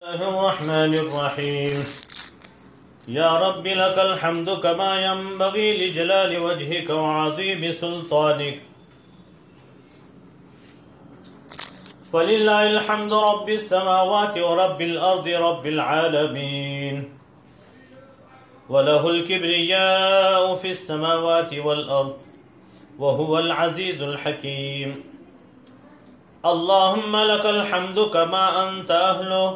الله الرحمن الرحيم يا رب لك الحمد كما ينبغي لجلال وجهك وعظيم سلطانك فلله الحمد رب السماوات ورب الأرض رب العالمين وله الكبرياء في السماوات والأرض وهو العزيز الحكيم اللهم لك الحمد كما أنت أهله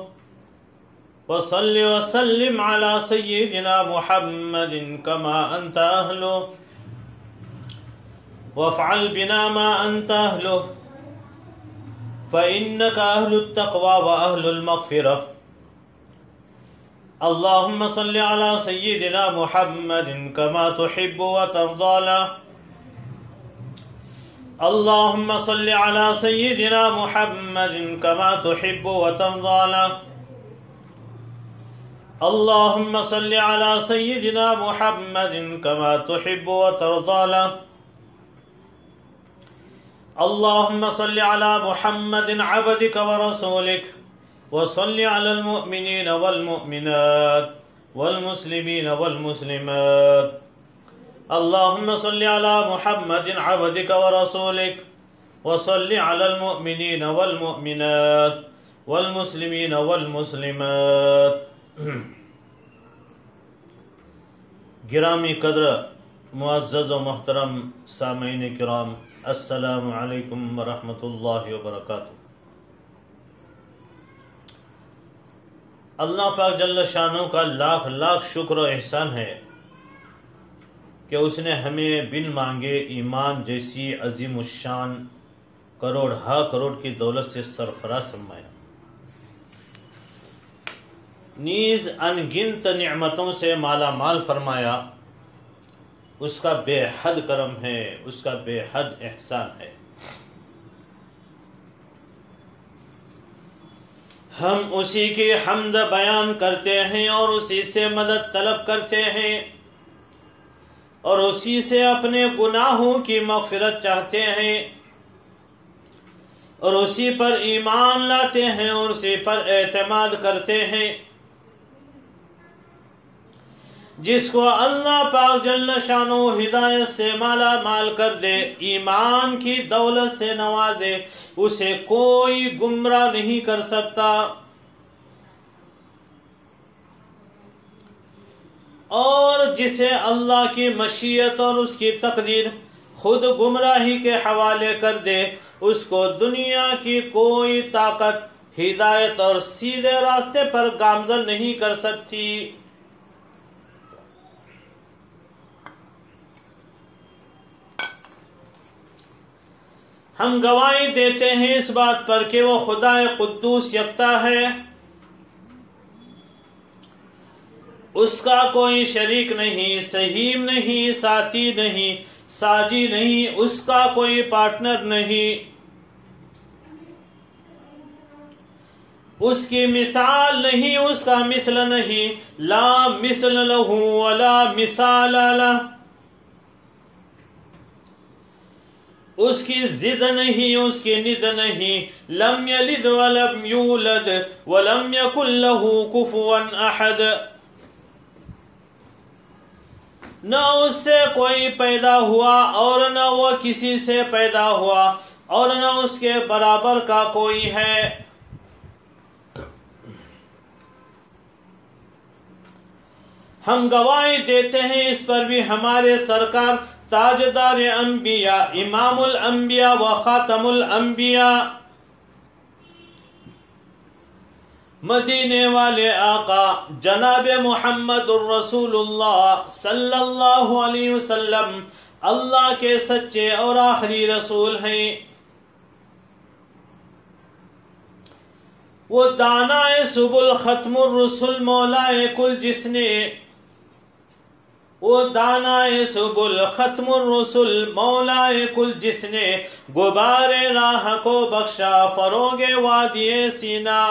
وصل وسلم على سيدنا محمد كما أنت أهله وافعل بنا ما أنت أهله فإنك أهل التقوى وأهل المغفرة اللهم صل على سيدنا محمد كما تحب وترضى له اللهم صل على سيدنا محمد كما تحب وترضى له اللهم صل على سيدنا محمد كما تحب وترضى له اللهم صل على محمد عبدك ورسولك وصل على المؤمنين والمؤمنات والمسلمين والمسلمات اللهم صل على محمد عبدك ورسولك وصل على المؤمنين والمؤمنات والمسلمين والمسلمات گرامی قدر معزز و محترم سامعین کرام، السلام علیکم ورحمۃ اللہ وبرکاتہ۔ اللہ پاک جل شانہ کا لاکھ لاکھ شکر و احسان ہے کہ اس نے ہمیں بن مانگے ایمان جیسی عظیم الشان کروڑ ہا کروڑ کی دولت سے سرفراز فرمایا، نیز ان گنت نعمتوں سے مالا مال فرمایا۔ اس کا بے حد کرم ہے، اس کا بے حد احسان ہے۔ ہم اسی کی حمد بیان کرتے ہیں اور اسی سے مدد طلب کرتے ہیں اور اسی سے اپنے گناہوں کی مغفرت چاہتے ہیں اور اسی پر ایمان لاتے ہیں اور اسی پر اعتماد کرتے ہیں، جس کو اللہ پاک جل شانہ ہدایت سے مالا مال کر دے، ایمان کی دولت سے نوازے، اسے کوئی گمراہ نہیں کر سکتا، اور جسے اللہ کی مشیت اور اس کی تقدیر خود گمراہی کے حوالے کر دے، اس کو دنیا کی کوئی طاقت ہدایت اور سیدھے راستے پر گامزن نہیں کر سکتی۔ ہم گواہی دیتے ہیں اس بات پر کہ وہ خدا قدوس یکتا ہے، اس کا کوئی شریک نہیں، سہیم نہیں، ساتھی نہیں، ساجی نہیں، اس کا کوئی پارٹنر نہیں، اس کی مثال نہیں، اس کا مثل نہیں، لا مثل لہ ولا مثال لہ، اس کی ضد نہیں، اس کی ند نہیں، لم یلد ولم یولد ولم یکن لہ کفوا احد، نہ اس سے کوئی پیدا ہوا اور نہ وہ کسی سے پیدا ہوا اور نہ اس کے برابر کا کوئی ہے۔ ہم گواہی دیتے ہیں اس پر بھی ہمارے سرکار تاجدار انبیاء، امام الانبیاء و خاتم الانبیاء، مدینے والے آقا جناب محمد الرسول اللہ صلی اللہ علیہ وسلم اللہ کے سچے اور آخری رسول ہیں۔ وہ دانائے سبل ختم الرسل مولائے کل، جس نے وہ دانائے سبل ختم الرسل مولائے کل، جس نے غبار راہ کو بخشا فروغ وادی سینا،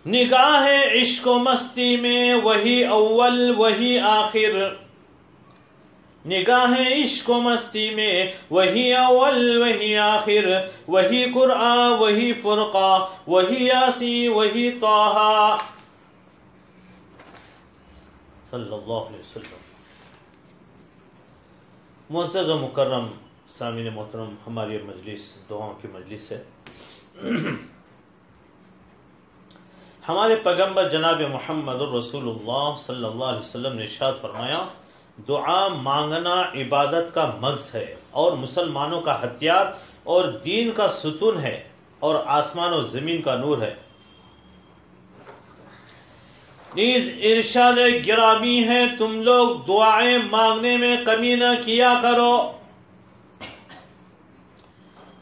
نگاہ عشق و مستی میں وہی اول وہی آخر، نگاہیں عشق و مستی میں وہی اول وہی آخر، وہی قرآن وہی فرقہ، وہی یاسین وہی طٰہٰ صلی اللہ علیہ وسلم۔ معزز و مکرم سامعین محترم، ہماری مجلس دعاؤں کی مجلس ہے۔ ہمارے پیغمبر جناب محمد رسول اللہ صلی اللہ علیہ وسلم نے ارشاد فرمایا، دعا مانگنا عبادت کا مغز ہے اور مسلمانوں کا ہتھیار اور دین کا ستون ہے اور آسمان و زمین کا نور ہے۔ نیز ارشاد گرامی ہے، تم لوگ دعائیں مانگنے میں کمی نہ کیا کرو،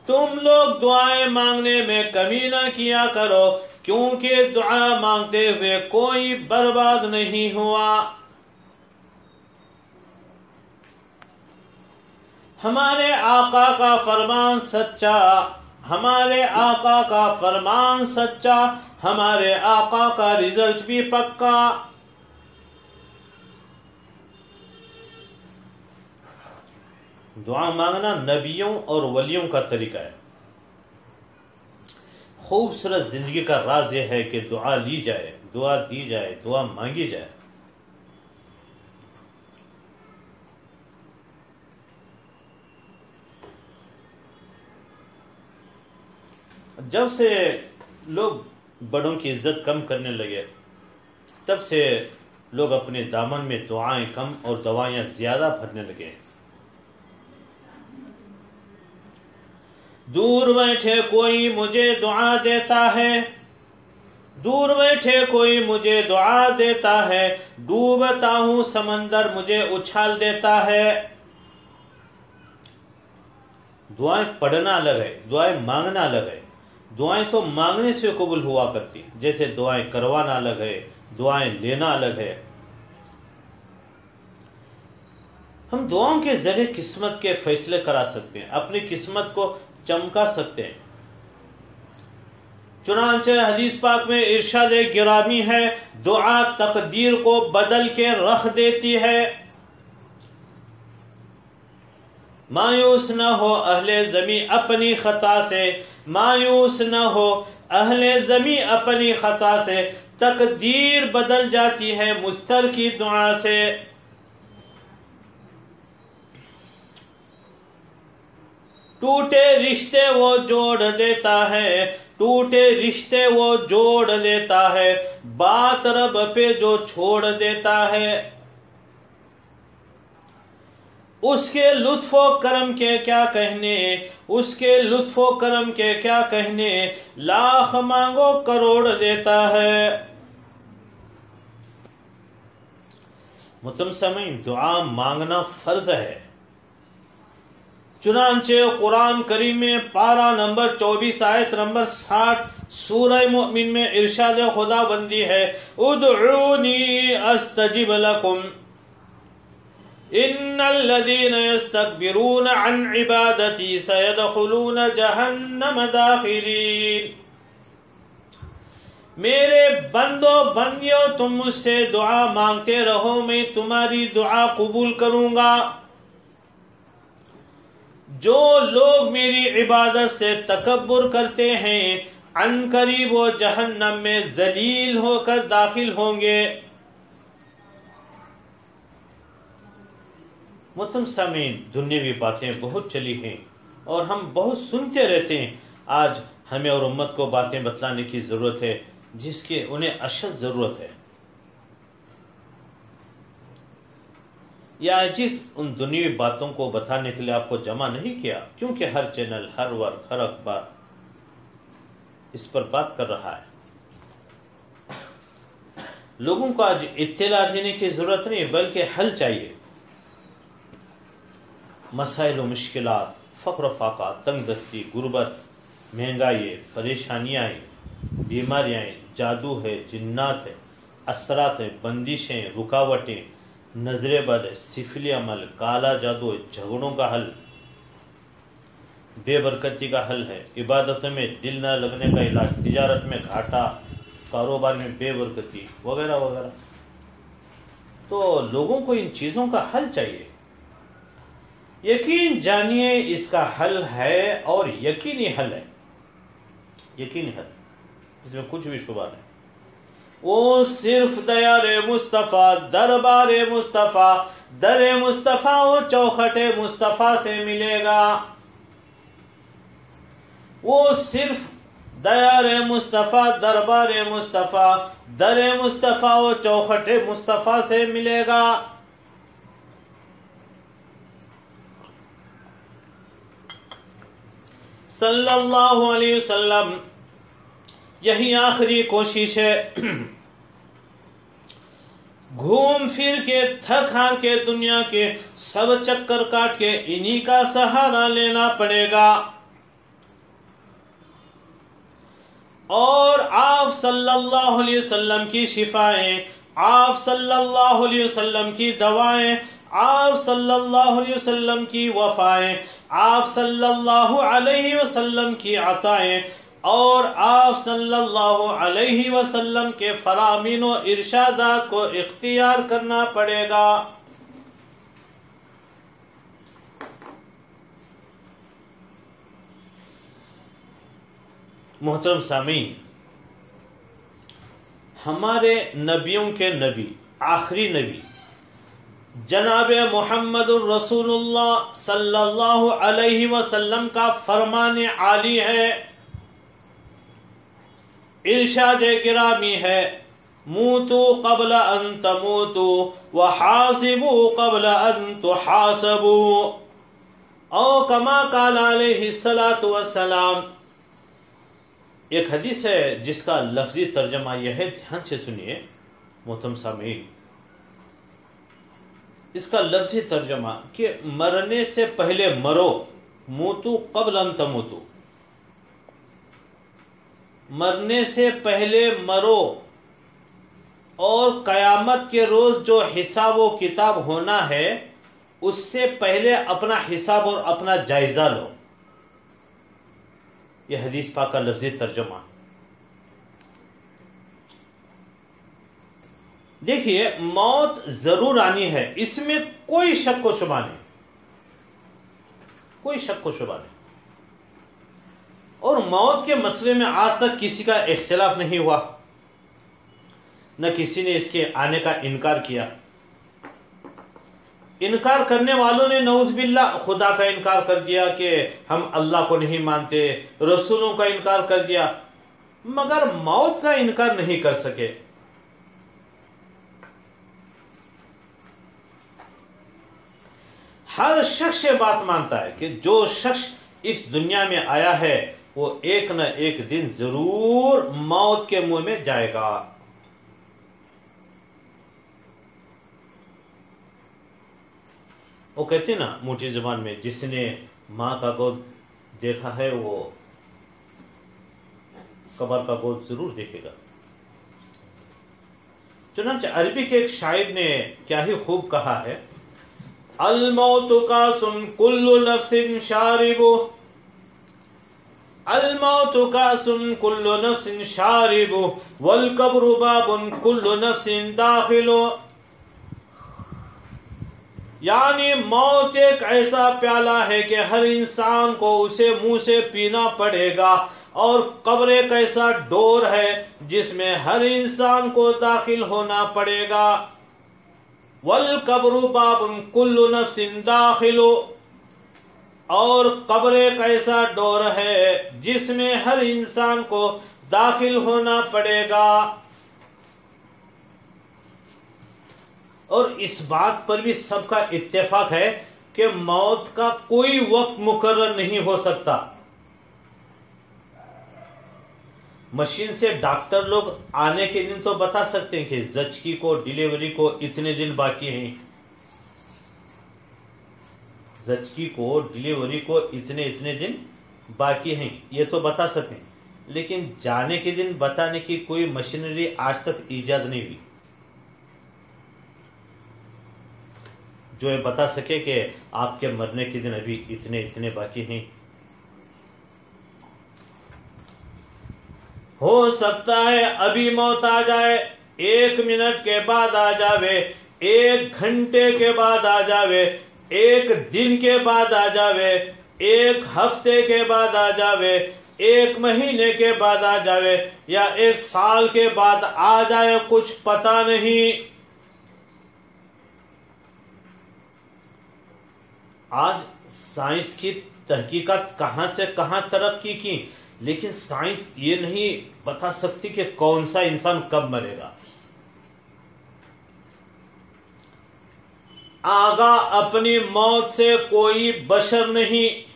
تم لوگ دعائیں مانگنے میں کمی نہ کیا کرو، کیونکہ دعا مانگتے ہوئے کوئی برباد نہیں ہوا۔ ہمارے آقا کا فرمان سچا، ہمارے آقا کا فرمان سچا، ہمارے آقا کا رزلٹ بھی پکا۔ دعا مانگنا نبیوں اور ولیوں کا طریقہ ہے۔ خوبصورت زندگی کا راز یہ ہے کہ دعا لی جائے، دعا دی جائے، دعا مانگی جائے۔ جب سے لوگ بڑوں کی عزت کم کرنے لگے، تب سے لوگ اپنے دامن میں دعائیں کم اور دوائیاں زیادہ بھرنے لگے۔ دور بیٹھے کوئی مجھے دعا دیتا ہے، دور بیٹھے کوئی مجھے دعا دیتا ہے، ڈوبتا ہوں سمندر مجھے اچھال دیتا ہے۔ دعائیں پڑھنا الگ ہے، دعائیں مانگنا الگ ہے۔ دعائیں تو مانگنے سے قبول ہوا کرتی، جیسے دعائیں کروانا الگ ہے، دعائیں لینا الگ ہے۔ ہم دعاؤں کے ذریعے قسمت کے فیصلے کرا سکتے ہیں، اپنی قسمت کو چمکا سکتے ہیں۔ چنانچہ حدیث پاک میں ارشاد گرامی ہے، دعا تقدیر کو بدل کے رکھ دیتی ہے۔ مایوس نہ ہو اہل زمین اپنی خطا سے، مایوس نہ ہو اہل زمین اپنی خطا سے، تقدیر بدل جاتی ہے مستر کی دعا سے۔ ٹوٹے رشتے وہ جوڑ دیتا ہے، ٹوٹے رشتے وہ جوڑ دیتا ہے، بات رب پہ جو چھوڑ دیتا ہے۔ اس کے لطف و کرم کے کیا کہنے، اس کے لطف و کرم کے کیا کہنے، لاکھ مانگو کروڑ دیتا ہے۔ محترم سامعین، دعا مانگنا فرض ہے۔ چنانچہ قرآن کریم میں پارہ نمبر 24 آیت نمبر 60 سورہ مؤمن میں ارشاد خدا بندی ہے، ادعونی استجب لکم ان الذین یستکبرون عن عبادتی سیدخلون جہنم داخرین۔ میرے بندو بندیو، تم مجھ سے دعا مانگتے رہو، میں تمہاری دعا قبول کروں گا۔ جو لوگ میری عبادت سے تکبر کرتے ہیں، عن قریب وہ جہنم میں ذلیل ہو کر داخل ہوں گے۔ محترم سامعین، دنیاوی باتیں بہت چلی ہیں اور ہم بہت سنتے رہتے ہیں۔ آج ہمیں اور امت کو باتیں بتلانے کی ضرورت ہے جس کی انہیں اشد ضرورت ہے۔ یا جس ان دنیاوی باتوں کو بتانے کے لیے آپ کو جمع نہیں کیا، کیونکہ ہر چینل، ہر ورق، ہر اخبار اس پر بات کر رہا ہے۔ لوگوں کو آج اطلاع دینے کی ضرورت نہیں بلکہ حل چاہیے۔ مسائل و مشکلات، فقر و فاقہ، تنگ دستی، غربت، مہنگائی، پریشانیاں، بیماریاں، جادو ہے، جنات ہے، اثرات ہیں، بندشیں، رکاوٹیں، نظر بد، سفلی عمل، کالا جادو، جھگڑوں کا حل، بے برکتی کا حل ہے، عبادتوں میں دل نہ لگنے کا علاج، تجارت میں گھاٹا، کاروبار میں بے برکتی وغیرہ وغیرہ۔ تو لوگوں کو ان چیزوں کا حل چاہیے۔ یقین جانیے اس کا حل ہے اور یقینی حل ہے، یقینی حل، اس میں کچھ بھی شبہ نہیں۔ وہ صرف دیار مصطفیٰ، دربار مصطفیٰ، در مصطفیٰ و چوکھٹ مصطفیٰ سے ملے گا۔ وہ صرف دیار مصطفیٰ، دربار مصطفیٰ، در مصطفیٰ و چوکھٹ مصطفیٰ سے ملے گا۔ صلی اللہ علیہ وسلم، یہی آخری کوشش ہے۔ گھوم پھر کے تھک ہار کے دنیا کے سب چکر کاٹ کے انہی کا سہارا لینا پڑے گا، اور آپ صلی اللہ علیہ وسلم کی شفائیں، آپ صلی اللہ علیہ وسلم کی دوائیں، آپ صلی اللہ علیہ وسلم کی وفائیں، آپ صلی اللہ علیہ وسلم کی عطائیں، اور آپ صلی اللہ علیہ وسلم کے فرامین و ارشادات کو اختیار کرنا پڑے گا۔ محترم سامعین، ہمارے نبیوں کے نبی، آخری نبی جناب محمد الرسول اللہ صلی اللہ علیہ وسلم کا فرمان عالی ہے، ارشاد گرامی ہے، موتو قبل ان تموتو وحاسبو قبل ان تحاسبو، او کما قال علیہ الصلاۃ والسلام۔ ایک حدیث ہے جس کا لفظی ترجمہ یہ ہے، دھیان سے سنیے محترم سامعین، اس کا لفظی ترجمہ کہ مرنے سے پہلے مرو، موتو قبل ان تموتو، مرنے سے پہلے مرو، اور قیامت کے روز جو حساب و کتاب ہونا ہے اس سے پہلے اپنا حساب اور اپنا جائزہ لو۔ یہ حدیث پاک کا لفظی ترجمہ۔ دیکھیے، موت ضرور آنی ہے، اس میں کوئی شک و شبہ نہیں، کوئی شک و شبہ نہیں، اور موت کے مسئلے میں آج تک کسی کا اختلاف نہیں ہوا، نہ کسی نے اس کے آنے کا انکار کیا۔ انکار کرنے والوں نے نعوذ باللہ خدا کا انکار کر دیا کہ ہم اللہ کو نہیں مانتے، رسولوں کا انکار کر دیا، مگر موت کا انکار نہیں کر سکے۔ ہر شخص یہ بات مانتا ہے کہ جو شخص اس دنیا میں آیا ہے وہ ایک نہ ایک دن ضرور موت کے منہ میں جائے گا۔ وہ کہتے ہیں نا موٹی زبان میں، جس نے ماں کا گود دیکھا ہے وہ قبر کا گود ضرور دیکھے گا۔ چنانچہ عربی کے ایک شاعر نے کیا ہی خوب کہا ہے، الموت کاسن کل نفس شارب، الموت کاسن کل نفس شارب، والقبر باب کل نفس داخل۔ یعنی موت ایک ایسا پیالہ ہے کہ ہر انسان کو اسے منہ سے پینا پڑے گا، اور قبر ایک ایسا ڈور ہے جس میں ہر انسان کو داخل ہونا پڑے گا۔ والقبر باب کل نفس داخل، اور قبر ایک ایسا ڈور ہے جس میں ہر انسان کو داخل ہونا پڑے گا۔ اور اس بات پر بھی سب کا اتفاق ہے کہ موت کا کوئی وقت مقرر نہیں ہو سکتا۔ مشین سے ڈاکٹر لوگ آنے کے دن تو بتا سکتے ہیں کہ زچگی کو، ڈیلیوری کو اتنے دن باقی ہیں، زچگی کو، ڈیلیوری کو اتنے دن باقی ہیں، یہ تو بتا سکتے ہیں، لیکن جانے کے دن بتانے کی کوئی مشینری آج تک ایجاد نہیں ہوئی جو یہ بتا سکے کہ آپ کے مرنے کے دن ابھی اتنے باقی ہیں۔ ہو سکتا ہے ابھی موت آ جائے، 1 منٹ کے بعد آ جاوے، 1 گھنٹے کے بعد آ جاوے، ایک دن کے بعد آ جاوے، ایک ہفتے کے بعد آ جاوے، ایک مہینے کے بعد آ جاوے، یا ایک سال کے بعد آ جائے، کچھ پتہ نہیں۔ آج سائنس کی تحقیقات کہاں سے کہاں ترقی کی، لیکن سائنس یہ نہیں بتا سکتی کہ کون سا انسان کب مرے گا۔ آگاہ اپنی موت سے کوئی بشر نہیں،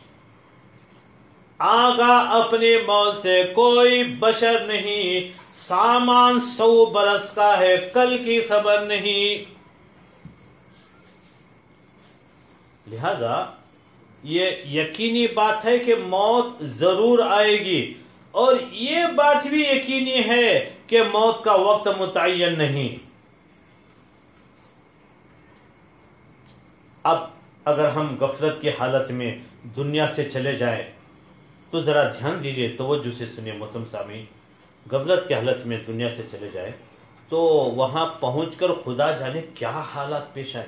آگاہ اپنی موت سے کوئی بشر نہیں، سامان 100 برس کا ہے، کل کی خبر نہیں۔ لہذا یہ یقینی بات ہے کہ موت ضرور آئے گی، اور یہ بات بھی یقینی ہے کہ موت کا وقت متعین نہیں۔ اب اگر ہم غفلت کی حالت میں دنیا سے چلے جائیں تو ذرا دھیان دیجئے، توجہ سے سنیے محترم سامعین، غفلت کی حالت میں دنیا سے چلے جائیں تو وہاں پہنچ کر خدا جانے کیا حالات پیش آئے۔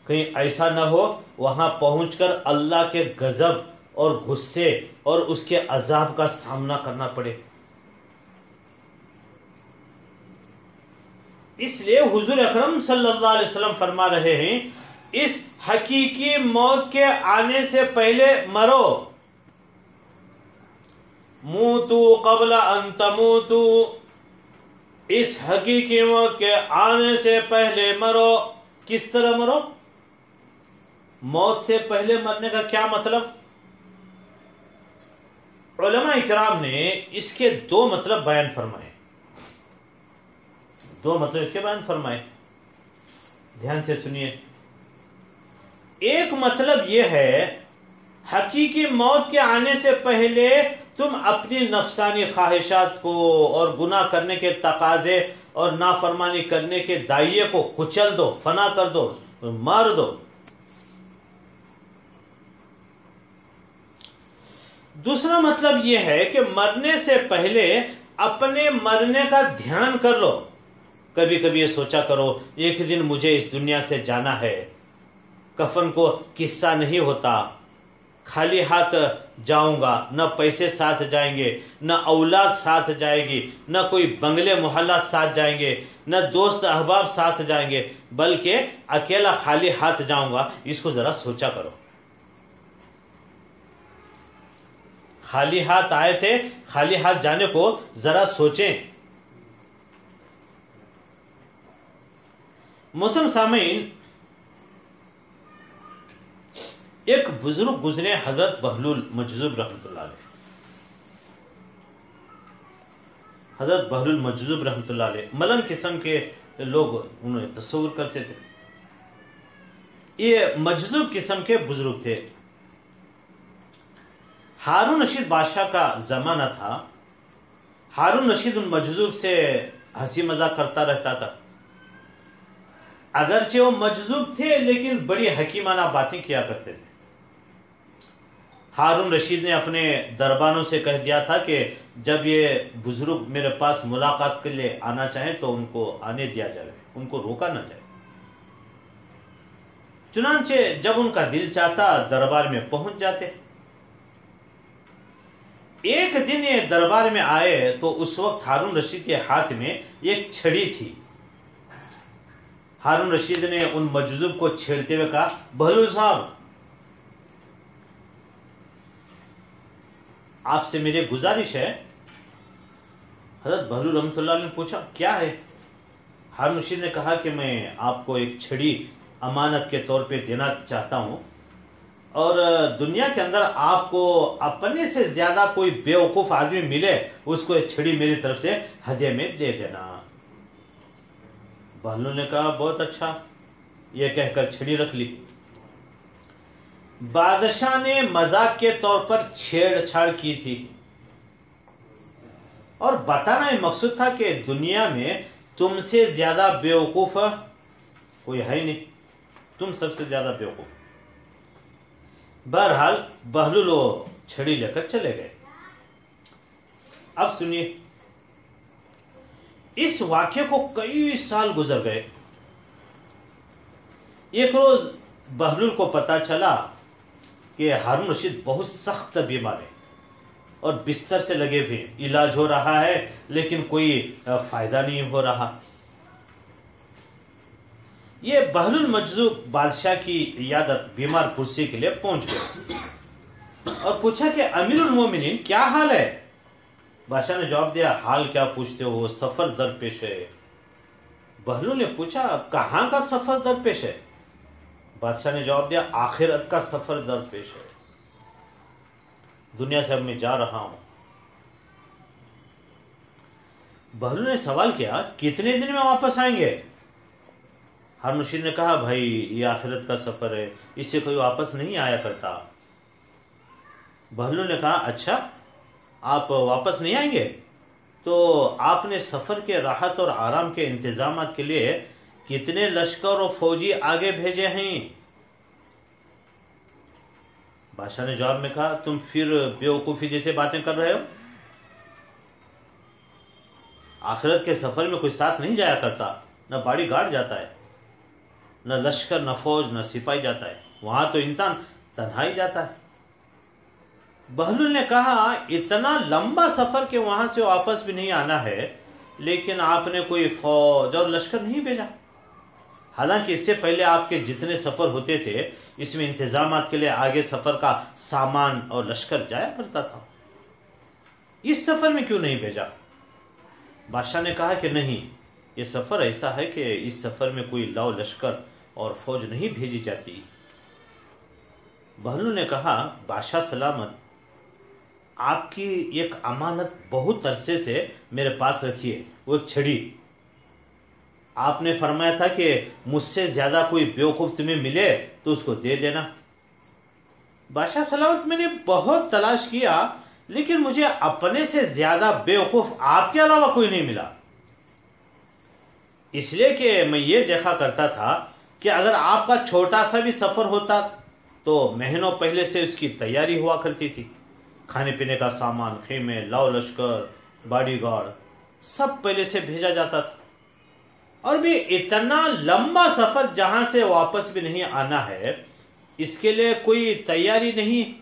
کہیں ایسا نہ ہو وہاں پہنچ کر اللہ کے غضب اور غصے اور اس کے عذاب کا سامنا کرنا پڑے۔ اس لیے حضور اکرم صلی اللہ علیہ وسلم فرما رہے ہیں، اس حقیقی موت کے آنے سے پہلے مرو، موتو قبل ان تموتو، اس حقیقی موت کے آنے سے پہلے مرو۔ کس طرح مرو؟ موت سے پہلے مرنے کا کیا مطلب؟ علماء اکرام نے اس کے 2 مطلب بیان فرمائے، 2 مطلب اس کے بیان فرمائے، دھیان سے سنیے۔ ایک مطلب یہ ہے، حقیقی موت کے آنے سے پہلے تم اپنی نفسانی خواہشات کو اور گناہ کرنے کے تقاضے اور نافرمانی کرنے کے دائیے کو کچل دو، فنا کر دو، مار دو۔ دوسرا مطلب یہ ہے کہ مرنے سے پہلے اپنے مرنے کا دھیان کر لو۔ کبھی کبھی یہ سوچا کرو، ایک دن مجھے اس دنیا سے جانا ہے، کفن کو قصہ نہیں ہوتا، خالی ہاتھ جاؤں گا، نہ پیسے ساتھ جائیں گے، نہ اولاد ساتھ جائے گی، نہ کوئی بنگلے محلہ ساتھ جائیں گے، نہ دوست احباب ساتھ جائیں گے، بلکہ اکیلا خالی ہاتھ جاؤں گا۔ اس کو ذرا سوچا کرو۔ خالی ہاتھ آئے تھے، خالی ہاتھ جانے کو ذرا سوچیں۔ محترم سامعین، ایک بزرگ گزرے، حضرت بہلول مجذوب رحمۃ اللہ علیہ۔ حضرت بہلول مجذوب رحمۃ اللہ علیہ ملن قسم کے لوگ انہیں تصور کرتے تھے۔ یہ مجذوب قسم کے بزرگ تھے۔ ہارون رشید بادشاہ کا زمانہ تھا۔ ہارون رشید ان مجذوب سے ہنسی مذاق کرتا رہتا تھا۔ اگرچہ وہ مجذوب تھے لیکن بڑی حکیمانہ باتیں کیا کرتے تھے۔ ہارون رشید نے اپنے دربانوں سے کہہ دیا تھا کہ جب یہ بزرگ میرے پاس ملاقات کے لیے آنا چاہیں تو ان کو آنے دیا جائے، ان کو روکا نہ جائے۔ چنانچہ جب ان کا دل چاہتا دربار میں پہنچ جاتے۔ ایک دن یہ دربار میں آئے تو اس وقت ہارون رشید کے ہاتھ میں ایک چھڑی تھی۔ ہارون رشید نے ان مجذوب کو چھیڑتے ہوئے کہا، بہلول صاحب، آپ سے میری گزارش ہے۔ حضرت بہلول رحمۃ اللہ نے پوچھا، کیا ہے؟ ہارون رشید نے کہا کہ میں آپ کو ایک چھڑی امانت کے طور پہ دینا چاہتا ہوں، اور دنیا کے اندر آپ کو اپنے سے زیادہ کوئی بیوقوف آدمی ملے اس کو ایک چھڑی میری طرف سے ہدیے میں دے دینا۔ بہلول نے کہا، بہت اچھا، یہ کہہ کر چھڑی رکھ لی۔ بادشاہ نے مذاق کے طور پر چھیڑ چھاڑ کی تھی اور بتانا یہ مقصود تھا کہ دنیا میں تم سے زیادہ بیوقوف کوئی ہے ہی نہیں، تم سب سے زیادہ بیوقوف۔ بہرحال بہلول وہ چھڑی لے کر چلے گئے۔ اب سنیے، اس واقعے کو کئی سال گزر گئے۔ ایک روز بہلول کو پتا چلا کہ ہارون رشید بہت سخت بیمار ہے اور بستر سے لگے ہوئے، علاج ہو رہا ہے لیکن کوئی فائدہ نہیں ہو رہا۔ یہ بہلول مجذوب بادشاہ کی عیادت بیمار پرسی کے لیے پہنچ گئے اور پوچھا کہ امیر المومنین کیا حال ہے؟ بادشاہ نے جواب دیا، حال کیا پوچھتے ہو، سفر درپیش ہے۔ بہلول نے پوچھا، کہاں کا سفر درپیش ہے؟ بادشاہ نے جواب دیا، آخرت کا سفر درپیش ہے، دنیا سے اب میں جا رہا ہوں۔ بہلول نے سوال کیا، کتنے دن میں واپس آئیں گے؟ ہارون رشید نے کہا، بھائی یہ آخرت کا سفر ہے، اس سے کوئی واپس نہیں آیا کرتا۔ بہلول نے کہا، اچھا آپ واپس نہیں آئیں گے؟ تو آپ نے سفر کے راحت اور آرام کے انتظامات کے لیے کتنے لشکر اور فوجی آگے بھیجے ہیں؟ بادشاہ نے جواب میں کہا، تم پھر بیوقوفی جیسے باتیں کر رہے ہو، آخرت کے سفر میں کوئی ساتھ نہیں جایا کرتا، نہ باڈی گارڈ جاتا ہے، نہ لشکر، نہ فوج، نہ سپاہی جاتا ہے، وہاں تو انسان تنہا ہی جاتا ہے۔ بہلول نے کہا، اتنا لمبا سفر کہ وہاں سے واپس بھی نہیں آنا ہے، لیکن آپ نے کوئی فوج اور لشکر نہیں بھیجا، حالانکہ اس سے پہلے آپ کے جتنے سفر ہوتے تھے اس میں انتظامات کے لیے آگے سفر کا سامان اور لشکر جایا کرتا تھا، اس سفر میں کیوں نہیں بھیجا؟ بادشاہ نے کہا کہ نہیں، یہ سفر ایسا ہے کہ اس سفر میں کوئی لاؤ لشکر اور فوج نہیں بھیجی جاتی۔ بہلول نے کہا، بادشاہ سلامت، آپ کی ایک امانت بہت عرصے سے میرے پاس رکھی ہے، وہ ایک چھڑی، آپ نے فرمایا تھا کہ مجھ سے زیادہ کوئی بیوقوف تمہیں ملے تو اس کو دے دینا۔ بادشاہ سلامت، میں نے بہت تلاش کیا لیکن مجھے اپنے سے زیادہ بیوقوف آپ کے علاوہ کوئی نہیں ملا، اس لیے کہ میں یہ دیکھا کرتا تھا کہ اگر آپ کا چھوٹا سا بھی سفر ہوتا تو مہینوں پہلے سے اس کی تیاری ہوا کرتی تھی، کھانے پینے کا سامان، خیمے، لاؤ لشکر، باڈی گارڈ سب پہلے سے بھیجا جاتا تھا، اور بھی اتنا لمبا سفر جہاں سے واپس بھی نہیں آنا ہے، اس کے لیے کوئی تیاری نہیں۔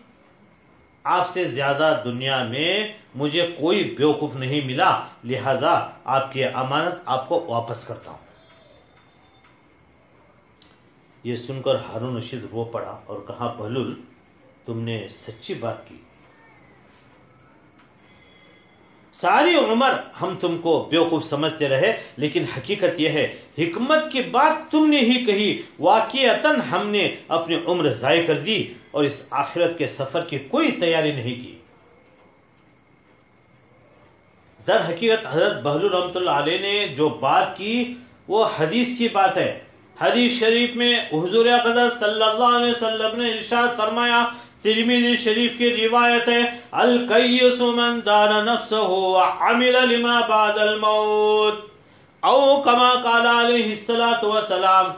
آپ سے زیادہ دنیا میں مجھے کوئی بیوقوف نہیں ملا، لہذا آپ کی امانت آپ کو واپس کرتا ہوں۔ یہ سن کر ہارون رشید رو پڑا اور کہا، بہلول تم نے سچی بات کی، ساری عمر ہم تم کو بیوقوف سمجھتے رہے، لیکن حقیقت یہ ہے حکمت کی بات تم نے ہی کہی، واقعتاً ہم نے اپنی عمر ضائع کر دی اور اس آخرت کے سفر کی کوئی تیاری نہیں کی۔ در حقیقت حضرت بہلول رحمۃ اللہ علیہ نے جو بات کی وہ حدیث کی بات ہے۔ حدیث شریف میں حضور اقدس صلی اللہ علیہ وسلم نے ارشاد فرمایا، ترمذی شریف کی روایت ہے، الکیس من دان نفسہ وعمل لما بعد الموت، او کما قال علیہ الصلوۃ والسلام۔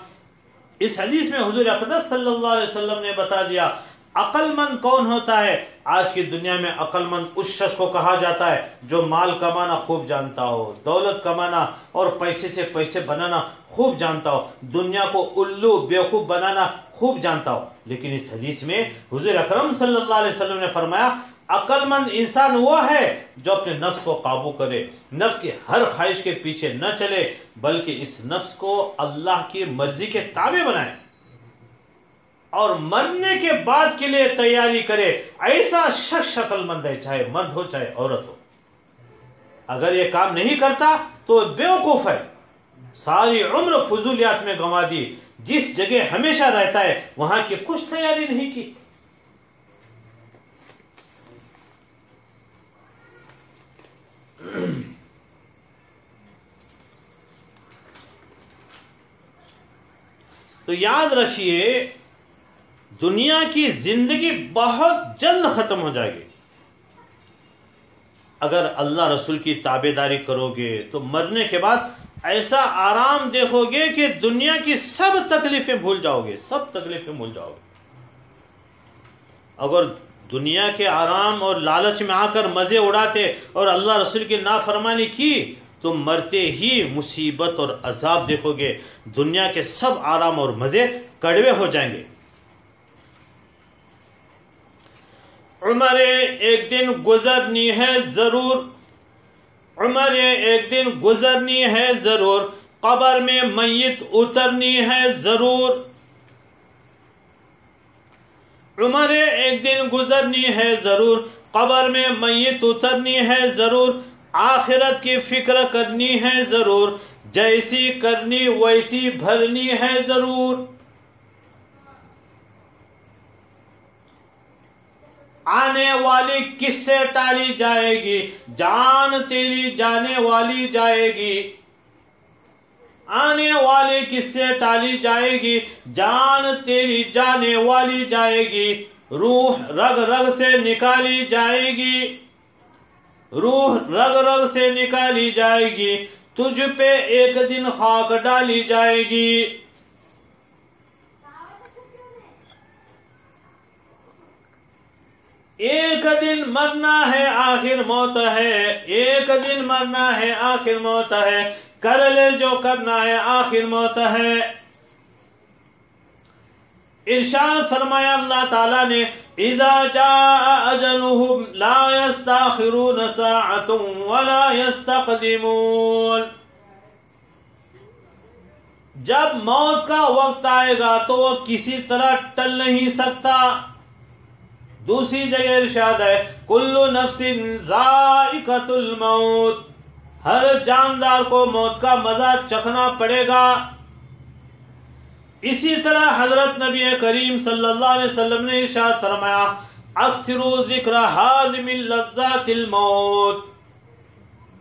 اس حدیث میں حضور اقدس صلی اللہ علیہ وسلم نے بتا دیا عقل مند کون ہوتا ہے۔ آج کی دنیا میں عقل مند اس شخص کو کہا جاتا ہے جو مال کمانا خوب جانتا ہو، دولت کمانا اور پیسے سے پیسے بنانا خوب جانتا ہو، دنیا کو الو بیوقوف بنانا خوب جانتا ہو۔ لیکن اس حدیث میں حضور اکرم صلی اللہ علیہ وسلم نے فرمایا عقل مند انسان وہ ہے جو اپنے نفس کو قابو کرے، نفس کی ہر خواہش کے پیچھے نہ چلے، بلکہ اس نفس کو اللہ کی مرضی کے تابع بنائے اور مرنے کے بعد کے لیے تیاری کرے۔ ایسا شخص عقل مند ہے، چاہے مرد ہو چاہے عورت ہو۔ اگر یہ کام نہیں کرتا تو بیوقوف ہے، ساری عمر فضولیات میں گنوا دی، جس جگہ ہمیشہ رہتا ہے وہاں کی کچھ تیاری نہیں کی۔ تو یاد رکھیے دنیا کی زندگی بہت جلد ختم ہو جائے گی۔ اگر اللہ رسول کی تابعداری کرو گے تو مرنے کے بعد ایسا آرام دیکھو گے کہ دنیا کی سب تکلیفیں بھول جاؤ گے، سب تکلیفیں بھول جاؤ گے۔ اگر دنیا کے آرام اور لالچ میں آ کر مزے اڑاتے اور اللہ رسول کی نافرمانی کی تو مرتے ہی مصیبت اور عذاب دیکھو گے، دنیا کے سب آرام اور مزے کڑوے ہو جائیں گے۔ عمریں ایک دن گزرنی ہے ضرور، عمریں ایک دن گزرنی ہے ضرور، قبر میں میت اترنی ہے ضرور۔ عمریں ایک دن گزرنی ہے ضرور، قبر میں میت اترنی ہے ضرور، آخرت کی فکر کرنی ہے ضرور، جیسی کرنی ویسی بھرنی ہے ضرور۔ آنے والی کس سے ٹالی جائے گی، جان تیری جانے والی جائے گی۔ آنے والی کس سے ٹالی جائے گی، جان تیری جانے والی جائے گی، روح رگ رگ سے نکالی جائے گی، روح رگ رگ سے نکالی جائے گی، تجھ پہ ایک دن خاک ڈالی جائے گی۔ ایک دن مرنا ہے آخر موت ہے، ایک دن مرنا ہے آخر موت ہے، کر لے جو کرنا ہے آخر موت ہے۔ ارشاد فرمایا اللہ تعالیٰ نے، اذا جاء اجلهم لا يستاخرون ساعة ولا يستقدمون۔ جب موت کا وقت آئے گا تو وہ کسی طرح ٹل نہیں سکتا۔ دوسری جگہ ارشاد ہے، کل نفس ذائقۃ الموت، ہر جاندار کو موت کا مزہ چکھنا پڑے گا۔ اسی طرح حضرت نبی کریم صلی اللہ علیہ وسلم نے ارشاد فرمایا، اکثروا ذکر ہاضم لذات الموت،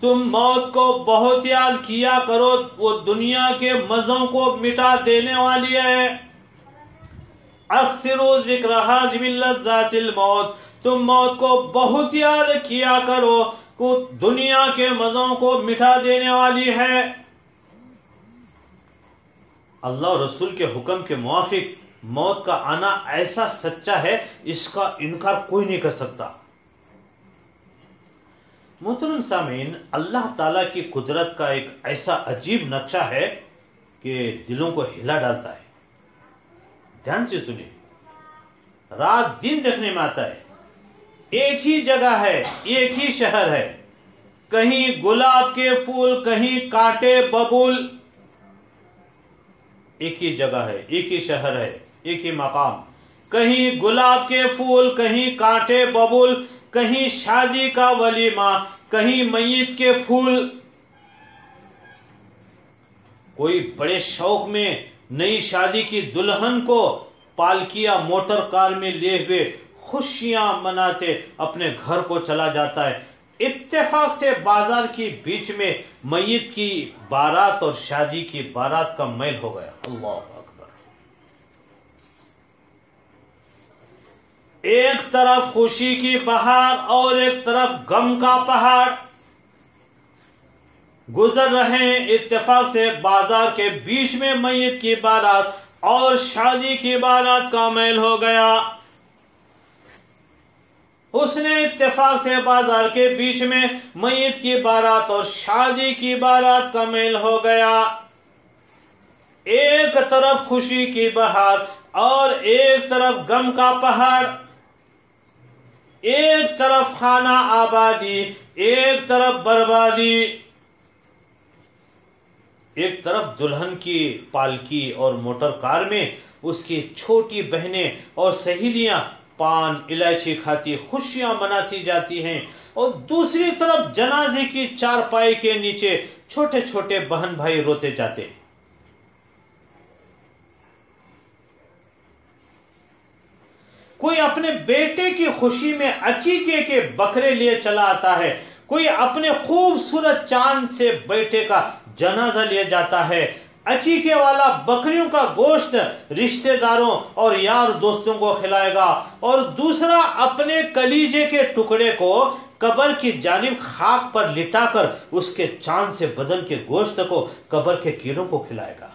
تم موت کو بہت یاد کیا کرو، وہ دنیا کے مزوں کو مٹا دینے والی ہے۔ اکثروا ذکر ہاضم لذات الموت، تم موت کو بہت یاد کیا کرو، وہ دنیا کے مزوں کو مٹا دینے والی ہے۔ اللہ اور رسول کے حکم کے موافق موت کا آنا ایسا سچا ہے، اس کا انکار کوئی نہیں کر سکتا۔ محترم سامعین، اللہ تعالیٰ کی قدرت کا ایک ایسا عجیب نقشہ ہے کہ دلوں کو ہلا ڈالتا ہے۔ دھیان سے سنیے، رات دن دیکھنے میں آتا ہے، ایک ہی جگہ ہے، ایک ہی شہر ہے، کہیں گلاب کے پھول، کہیں کانٹے ببول، ایک ہی جگہ ہے، ایک ہی شہر ہے، ایک ہی مقام، کہیں گلاب کے پھول، کہیں کانٹے ببول، کہیں شادی کا ولیمہ، کہیں میت کے پھول۔ کوئی بڑے شوق میں نئی شادی کی دلہن کو پالکیا موٹر کار میں لے ہوئے خوشیاں مناتے اپنے گھر کو چلا جاتا ہے، اتفاق سے بازار کی بیچ میں میت کی بارات اور شادی کی بارات کا میل ہو گیا۔ اللہ اکبر۔ ایک طرف خوشی کی بہار اور ایک طرف غم کا پہاڑ گزر رہے ہیں، اتفاق سے بازار کے بیچ میں میت کی بارات اور شادی کی بارات کا میل ہو گیا۔ اس نے اتفاق سے بازار کے بیچ میں میت کی بارات اور شادی کی بارات کا میل ہو گیا۔ ایک طرف خوشی کی بہار اور ایک طرف غم کا پہاڑ، ایک طرف خانہ آبادی، ایک طرف بربادی، ایک طرف دلہن کی پالکی اور موٹر کار میں اس کی چھوٹی بہنیں اور سہیلیاں پان الائچی کھاتی خوشیاں مناتی جاتی ہیں، اور دوسری طرف جنازے کی چارپائی کے نیچے چھوٹے چھوٹے بہن بھائی روتے جاتے ہیں۔ کوئی اپنے بیٹے کی خوشی میں عقیقے کے بکرے لیے چلا آتا ہے، کوئی اپنے خوبصورت چاند سے بیٹے کا جنازہ لے جاتا ہے، عقیقے والا بکریوں کا گوشت رشتہ داروں اور یار دوستوں کو کھلائے گا، اور دوسرا اپنے کلیجے کے ٹکڑے کو قبر کی جانب خاک پر لٹا کر اس کے چاند سے بدن کے گوشت کو قبر کے کیڑوں کو کھلائے گا۔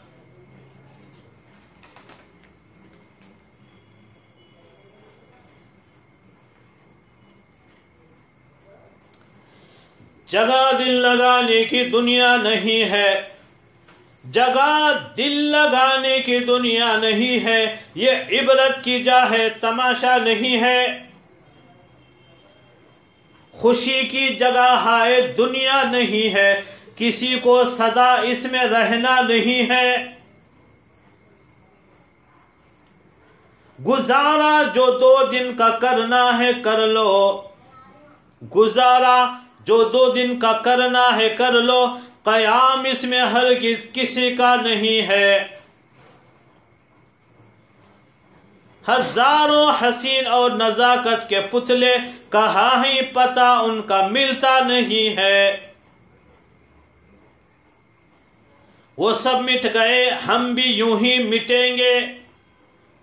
جگہ دل لگانے کی دنیا نہیں ہے، جگہ دل لگانے کی دنیا نہیں ہے، یہ عبرت کی جا ہے، تماشا نہیں ہے۔ خوشی کی جگہ ہے، دنیا نہیں ہے، کسی کو سدا اس میں رہنا نہیں ہے۔ گزارا جو 2 دن کا کرنا ہے کر لو، گزارا جو 2 دن کا کرنا ہے کر لو، قیام اس میں ہرگز کسی کا نہیں ہے۔ ہزاروں حسین اور نزاکت کے پتلے کہاں ہی پتہ ان کا ملتا نہیں ہے۔ وہ سب مٹ گئے، ہم بھی یوں ہی مٹیں گے،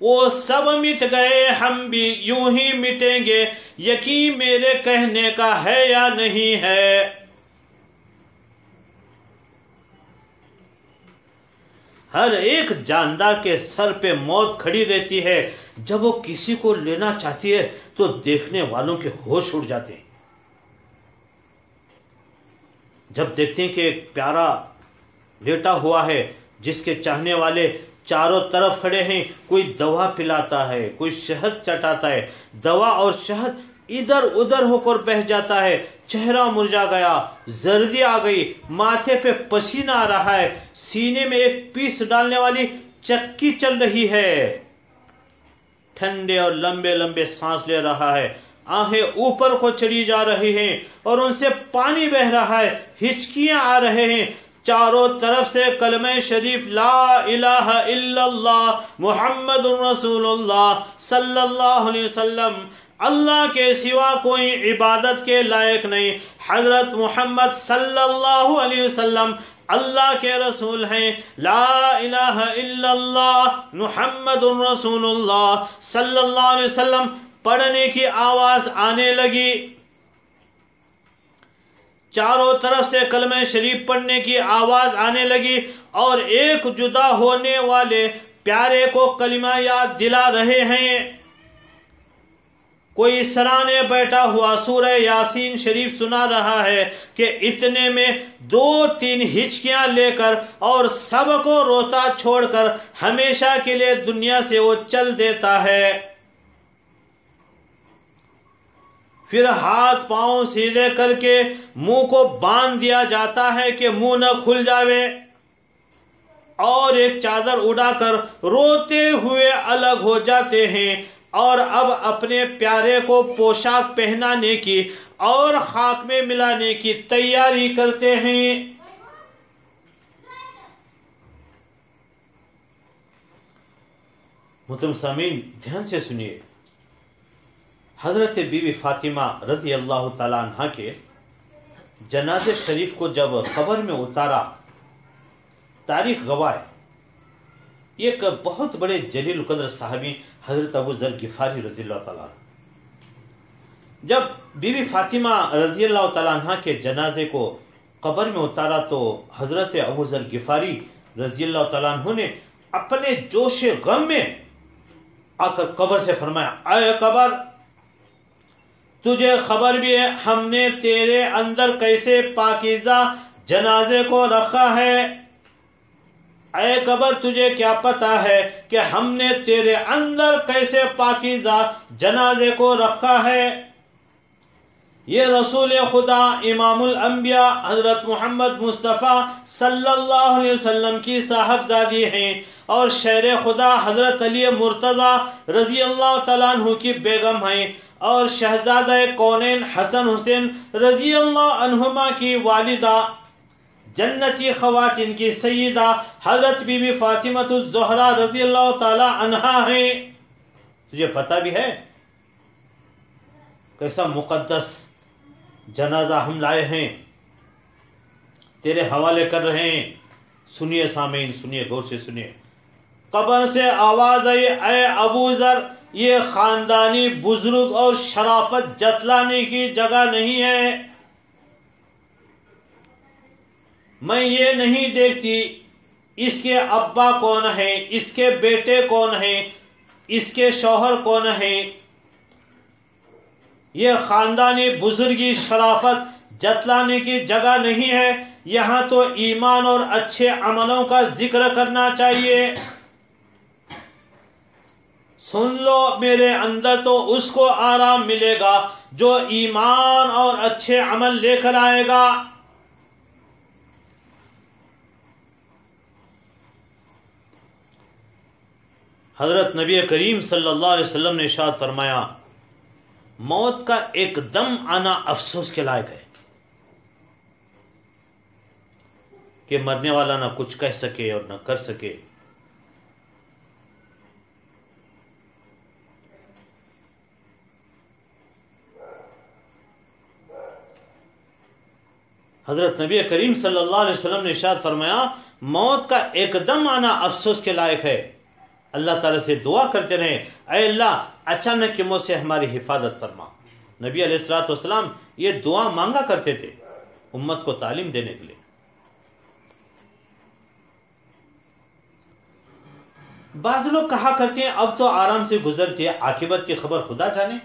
وہ سب مٹ گئے، ہم بھی یوں ہی مٹیں گے، یقین میرے کہنے کا ہے یا نہیں ہے۔ ہر ایک جاندار کے سر پہ موت کھڑی رہتی ہے، جب وہ کسی کو لینا چاہتی ہے تو دیکھنے والوں کے ہوش اڑ جاتے ہیں۔ جب دیکھتے ہیں کہ ایک پیارا لیٹا ہوا ہے جس کے چاہنے والے چاروں طرف کھڑے ہیں، کوئی دوا پلاتا ہے، کوئی شہد چٹاتا ہے، دوا اور شہد ادھر ادھر ہو کر بہہ جاتا ہے، چہرہ مرجھا گیا، زردی آ گئی، ماتھے پہ پسینہ آ رہا ہے، سینے میں ایک پیس ڈالنے والی چکی چل رہی ہے، ٹھنڈے اور لمبے لمبے سانس لے رہا ہے، آنکھیں اوپر کو چڑھی جا رہی ہیں اور ان سے پانی بہہ رہا ہے، ہچکیاں آ رہے ہیں، چاروں طرف سے کلمہ شریف لا الہ الا اللہ محمد رسول اللہ صلی اللہ علیہ وسلم، اللہ کے سوا کوئی عبادت کے لائق نہیں، حضرت محمد صلی اللہ علیہ وسلم اللہ کے رسول ہیں، لا الہ الا اللہ محمد رسول اللہ صلی اللہ علیہ وسلم پڑھنے کی آواز آنے لگی، چاروں طرف سے کلمہ شریف پڑھنے کی آواز آنے لگی، اور ایک جدا ہونے والے پیارے کو کلمہ یاد دلا رہے ہیں۔ کوئی سرانے بیٹھا ہوا سورہ یاسین شریف سنا رہا ہے کہ اتنے میں 2-3 ہچکیاں لے کر اور سب کو روتا چھوڑ کر ہمیشہ کے لیے دنیا سے وہ چل دیتا ہے۔ پھر ہاتھ پاؤں سیدھے کر کے منہ کو باندھ دیا جاتا ہے کہ منہ نہ کھل جاوے، اور ایک چادر اڑا کر روتے ہوئے الگ ہو جاتے ہیں، اور اب اپنے پیارے کو پوشاک پہنانے کی اور خاک میں ملانے کی تیاری کرتے ہیں۔ محترم سامعین، دھیان سے سنیے، حضرت بی بی فاطمہ رضی اللہ تعالیٰ عنہ کے جنازے شریف کو جب قبر میں اتارا، تاریخ گواہ ہے، ایک بہت بڑے جلیل القدر صحابی حضرت ابو ذر غفاری رضی اللہ تعالیٰ عنہ، جب بی بی فاطمہ رضی اللہ تعالیٰ عنہ کے جنازے کو قبر میں اتارا تو حضرت ابو ذر غفاری رضی اللہ تعالیٰ عنہ نے اپنے جوش غم میں آ کر قبر سے فرمایا، اے قبر، تجھے خبر بھی ہے ہم نے تیرے اندر کیسے پاکیزہ جنازے کو رکھا ہے، اے قبر تجھے کیا پتا ہے کہ ہم نے تیرے اندر کیسے پاکیزہ جنازے کو رکھا ہے۔ یہ رسول خدا امام الانبیاء حضرت محمد مصطفیٰ صلی اللہ علیہ وسلم کی صاحبزادی ہیں، اور شیر خدا حضرت علی مرتضی رضی اللہ تعالیٰ عنہ کی بیگم ہیں، اور شہزادہ کونین حسن حسین رضی اللہ عنہما کی والدہ جنتی خواتین کی سیدہ حضرت بی بی فاطمہ الزہرا رضی اللہ تعالی عنہا ہیں۔ تجھے پتہ بھی ہے کیسا مقدس جنازہ ہم لائے ہیں، تیرے حوالے کر رہے ہیں۔ سنیے سامعین، سنیے، غور سے سنیے۔ قبر سے آواز آئی، اے ابو ذر، یہ خاندانی بزرگ اور شرافت جتلانے کی جگہ نہیں ہے، میں یہ نہیں دیکھتی اس کے ابا کون ہیں، اس کے بیٹے کون ہیں، اس کے شوہر کون ہیں، یہ خاندانی بزرگی شرافت جتلانے کی جگہ نہیں ہے، یہاں تو ایمان اور اچھے عملوں کا ذکر کرنا چاہیے. سن لو میرے اندر تو اس کو آرام ملے گا جو ایمان اور اچھے عمل لے کر آئے گا. حضرت نبی کریم صلی اللہ علیہ وسلم نے ارشاد فرمایا موت کا ایک دم آنا افسوس کے لائق ہے کہ مرنے والا نہ کچھ کہہ سکے اور نہ کر سکے. حضرت نبی کریم صلی اللہ علیہ وسلم نے ارشاد فرمایا موت کا ایک دم آنا افسوس کے لائق ہے. اللہ تعالیٰ سے دعا کرتے رہے اے اللہ اچانک کی موت سے ہماری حفاظت فرما. نبی علیہ الصلوۃ والسلام یہ دعا مانگا کرتے تھے امت کو تعلیم دینے کے لیے. بعض لوگ کہا کرتے ہیں اب تو آرام سے گزرتی ہے عاقبت کی خبر خدا جانے.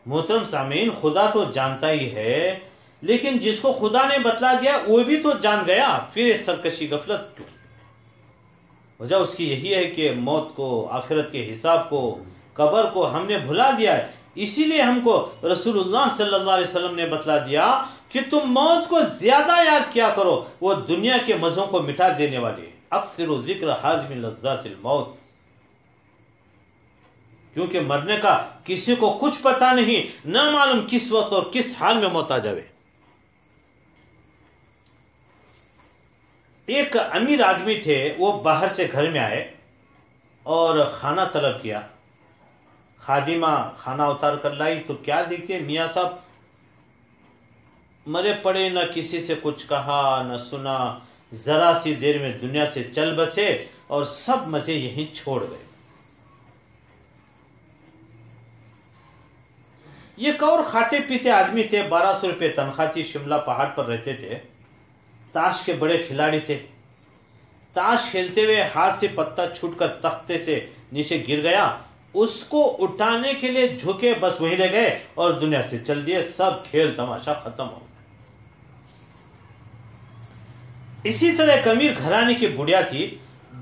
محترم سامعین خدا تو جانتا ہی ہے لیکن جس کو خدا نے بتلا دیا وہ بھی تو جان گیا پھر اس سرکشی غفلت کیوں. وجہ اس کی یہی ہے کہ موت کو آخرت کے حساب کو قبر کو ہم نے بھلا دیا ہے. اسی لیے ہم کو رسول اللہ صلی اللہ علیہ وسلم نے بتلا دیا کہ تم موت کو زیادہ یاد کیا کرو وہ دنیا کے مزوں کو مٹا دینے والی. اکثر ذکر حاضم لذات الموت کیونکہ مرنے کا کسی کو کچھ پتا نہیں نہ معلوم کس وقت اور کس حال میں موت آ جاوے. ایک امیر آدمی تھے وہ باہر سے گھر میں آئے اور کھانا طلب کیا. خادمہ کھانا اتار کر لائی تو کیا دیکھتے میاں صاحب مرے پڑے نہ کسی سے کچھ کہا نہ سنا ذرا سی دیر میں دنیا سے چل بسے اور سب مزے یہیں چھوڑ گئے. یہ ایک اور کھاتے پیتے آدمی تھے 1200 روپے تنخواہ تھی شملہ پہاڑ پر رہتے تھے. تاش کے بڑے کھلاڑی تھے. تاش کھیلتے ہوئے ہاتھ سے پتہ چھوٹ کر تختے سے نیچے گر گیا. اس کو اٹھانے کے لیے جھکے بس وہیں رہ گئے اور دنیا سے چل دیے. سب کھیل تماشا ختم ہو گیا. اسی طرح ایک امیر گھرانے کی بڑھیا تھی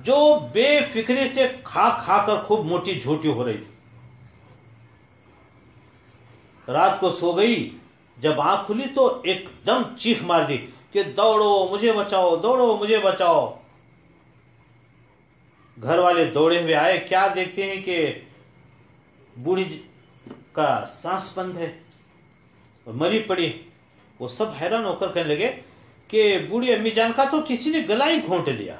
جو بے فکری سے کھا کھا کر خوب موٹی جھوٹی ہو رہی تھی. رات کو سو گئی. جب آنکھ کھلی تو ایک دم چیخ مار دی کہ دوڑو مجھے بچاؤ دوڑو مجھے بچاؤ. گھر والے دوڑے ہوئے آئے. کیا دیکھتے ہیں کہ بوڑھی کا سانس بند ہے اور مری پڑی. وہ سب حیران ہو کر کہنے لگے کہ بوڑھی امی جان کا تو کسی نے گلا ہی گھونٹ دیا.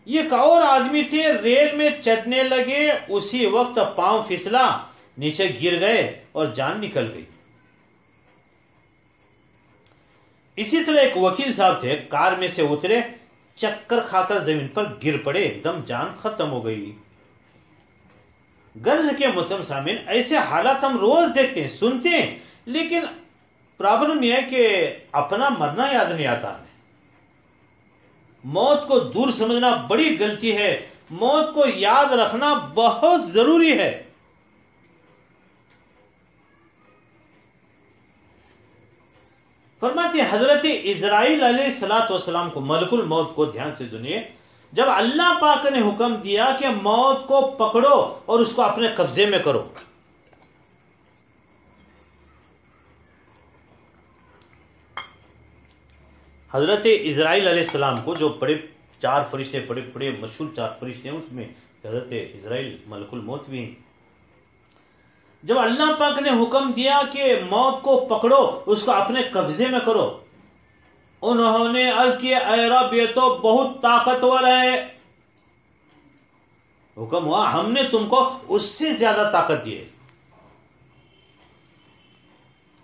یہ ایک اور آدمی تھے ریل میں چڑھنے لگے اسی وقت پاؤں پھسلا نیچے گر گئے اور جان نکل گئی. اسی طرح ایک وکیل صاحب تھے کار میں سے اترے چکر کھا کر زمین پر گر پڑے ایک دم جان ختم ہو گئی. غرض کے محترم سامعین ایسے حالات ہم روز دیکھتے ہیں سنتے ہیں لیکن پرابلم یہ ہے کہ اپنا مرنا یاد نہیں آتا. موت کو دور سمجھنا بڑی غلطی ہے. موت کو یاد رکھنا بہت ضروری ہے. فرماتے ہیں حضرت اسرائیل علیہ الصلوۃ والسلام کو ملک الموت کو دھیان سے سنیے. جب اللہ پاک نے حکم دیا کہ موت کو پکڑو اور اس کو اپنے قبضے میں کرو حضرت اسرائیل علیہ السلام کو جو بڑے 4 فرشتے بڑے مشہور 4 فرشتے ہیں اس میں حضرت اسرائیل ملک الموت بھی ہیں. جب اللہ پاک نے حکم دیا کہ موت کو پکڑو اس کو اپنے قبضے میں کرو انہوں نے عرض کیا اے رب یہ تو بہت طاقتور ہے. حکم ہوا ہم نے تم کو اس سے زیادہ طاقت دی ہے.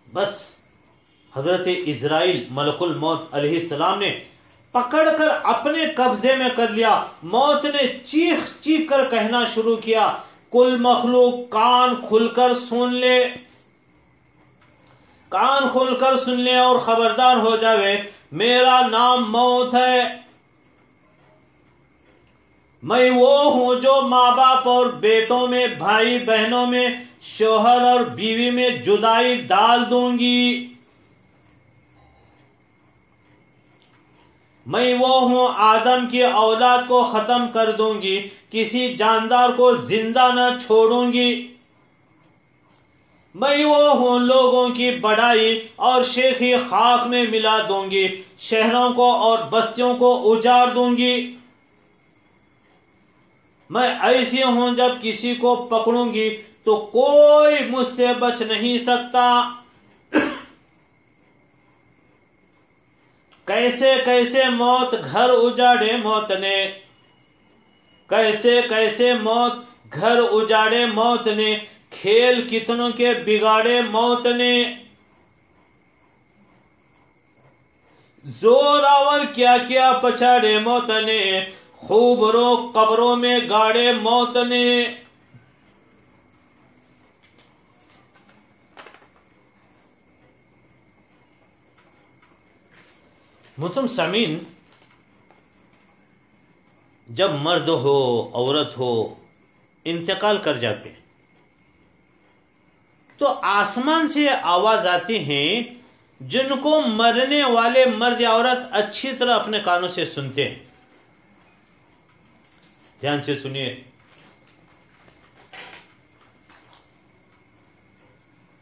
بس حضرت اسرائیل ملک الموت علیہ السلام نے پکڑ کر اپنے قبضے میں کر لیا. موت نے چیخ چیخ کر کہنا شروع کیا کل مخلوق کان کھل کر سن لے کان کھل کر سن لے اور خبردار ہو جاوے میرا نام موت ہے. میں وہ ہوں جو ماں باپ اور بیٹوں میں بھائی بہنوں میں شوہر اور بیوی میں جدائی ڈال دوں گی، میں وہ ہوں آدم کی اولاد کو ختم کر دوں گی، کسی جاندار کو زندہ نہ چھوڑوں گی، میں وہ ہوں لوگوں کی بڑائی اور شیخی خاک میں ملا دوں گی، شہروں کو اور بستیوں کو اجاڑ دوں گی، میں ایسی ہوں جب کسی کو پکڑوں گی تو کوئی مجھ سے بچ نہیں سکتا۔ کیسے کیسے موت گھر اجاڑے موت نے، کیسے کیسے موت گھر اجاڑے موت نے، کھیل کتنوں کے بگاڑے موت نے، زور آور کیا کیا پچاڑے موت نے، خوب رو قبروں میں گاڑے موت نے۔ محترم سامعین، جب مرد ہو عورت ہو انتقال کر جاتے تو آسمان سے آواز آتی ہیں جن کو مرنے والے مرد یا عورت اچھی طرح اپنے کانوں سے سنتے ہیں۔ دھیان سے سنیے،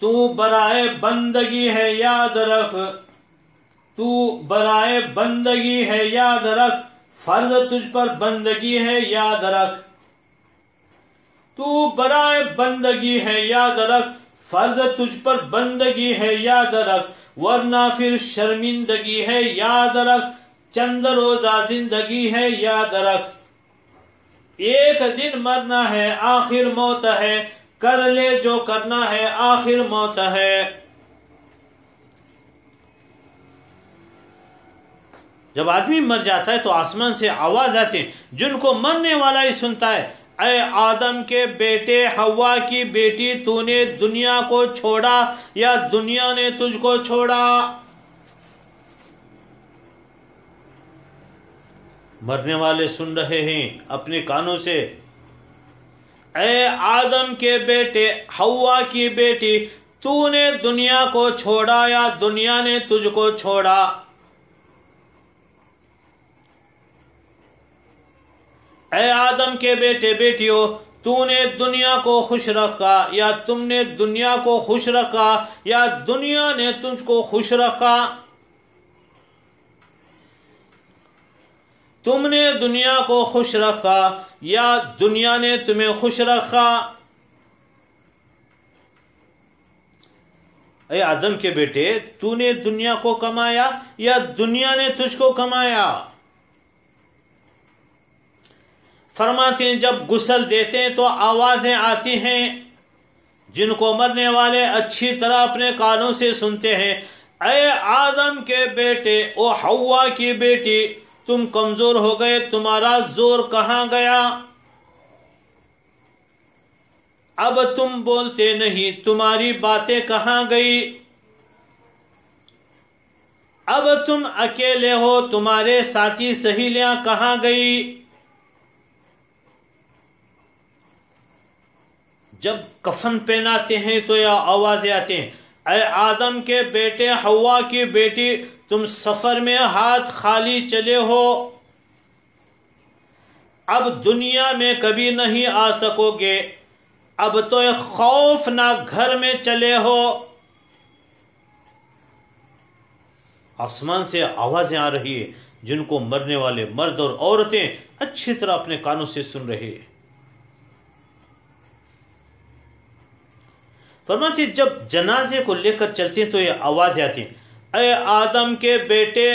تو برائے بندگی ہے یاد رکھ، تو برائے بندگی ہے یاد رکھ، فرض تجھ پر بندگی ہے یاد رکھ، تو برائے بندگی ہے یاد رکھ، فرض تجھ پر بندگی ہے یاد رکھ، ورنہ پھر شرمندگی ہے یاد رکھ، چند روزہ زندگی ہے یاد رکھ، ایک دن مرنا ہے آخر موت ہے، کر لے جو کرنا ہے آخر موت ہے۔ جب آدمی مر جاتا ہے تو آسمان سے آواز آتی ہے جن کو مرنے والا ہی سنتا ہے، اے آدم کے بیٹے، حوا کی بیٹی، تو نے دنیا کو چھوڑا یا دنیا نے تجھ کو چھوڑا؟ مرنے والے سن رہے ہیں اپنے کانوں سے، اے آدم کے بیٹے، حوا کی بیٹی، تو نے دنیا کو چھوڑا یا دنیا نے تجھ کو چھوڑا؟ اے آدم کے بیٹے بیٹیوں، تو نے دنیا کو خوش رکھا یا تم نے دنیا کو خوش رکھا یا دنیا نے تجھ کو خوش رکھا؟ تم نے دنیا کو خوش رکھا یا دنیا نے تمہیں خوش رکھا؟ اے آدم کے بیٹے، تو نے دنیا کو کمایا یا دنیا نے تجھ کو کمایا؟ فرماتے ہیں جب غسل دیتے ہیں تو آوازیں آتی ہیں جن کو مرنے والے اچھی طرح اپنے کانوں سے سنتے ہیں، اے آدم کے بیٹے، او حوا کی بیٹی، تم کمزور ہو گئے، تمہارا زور کہاں گیا؟ اب تم بولتے نہیں، تمہاری باتیں کہاں گئی؟ اب تم اکیلے ہو، تمہارے ساتھی سہیلیاں کہاں گئی؟ جب کفن پہناتے ہیں تو یہ آوازیں آتے ہیں، اے آدم کے بیٹے، حوا کی بیٹی، تم سفر میں ہاتھ خالی چلے ہو، اب دنیا میں کبھی نہیں آ سکو گے، اب تو ایک خوفناک گھر میں چلے ہو۔ آسمان سے آوازیں آ رہی ہیں جن کو مرنے والے مرد اور عورتیں اچھی طرح اپنے کانوں سے سن رہے ہیں۔ فرماتے جب جنازے کو لے کر چلتے ہیں تو یہ آوازیں آتی ہیں، اے آدم کے بیٹے،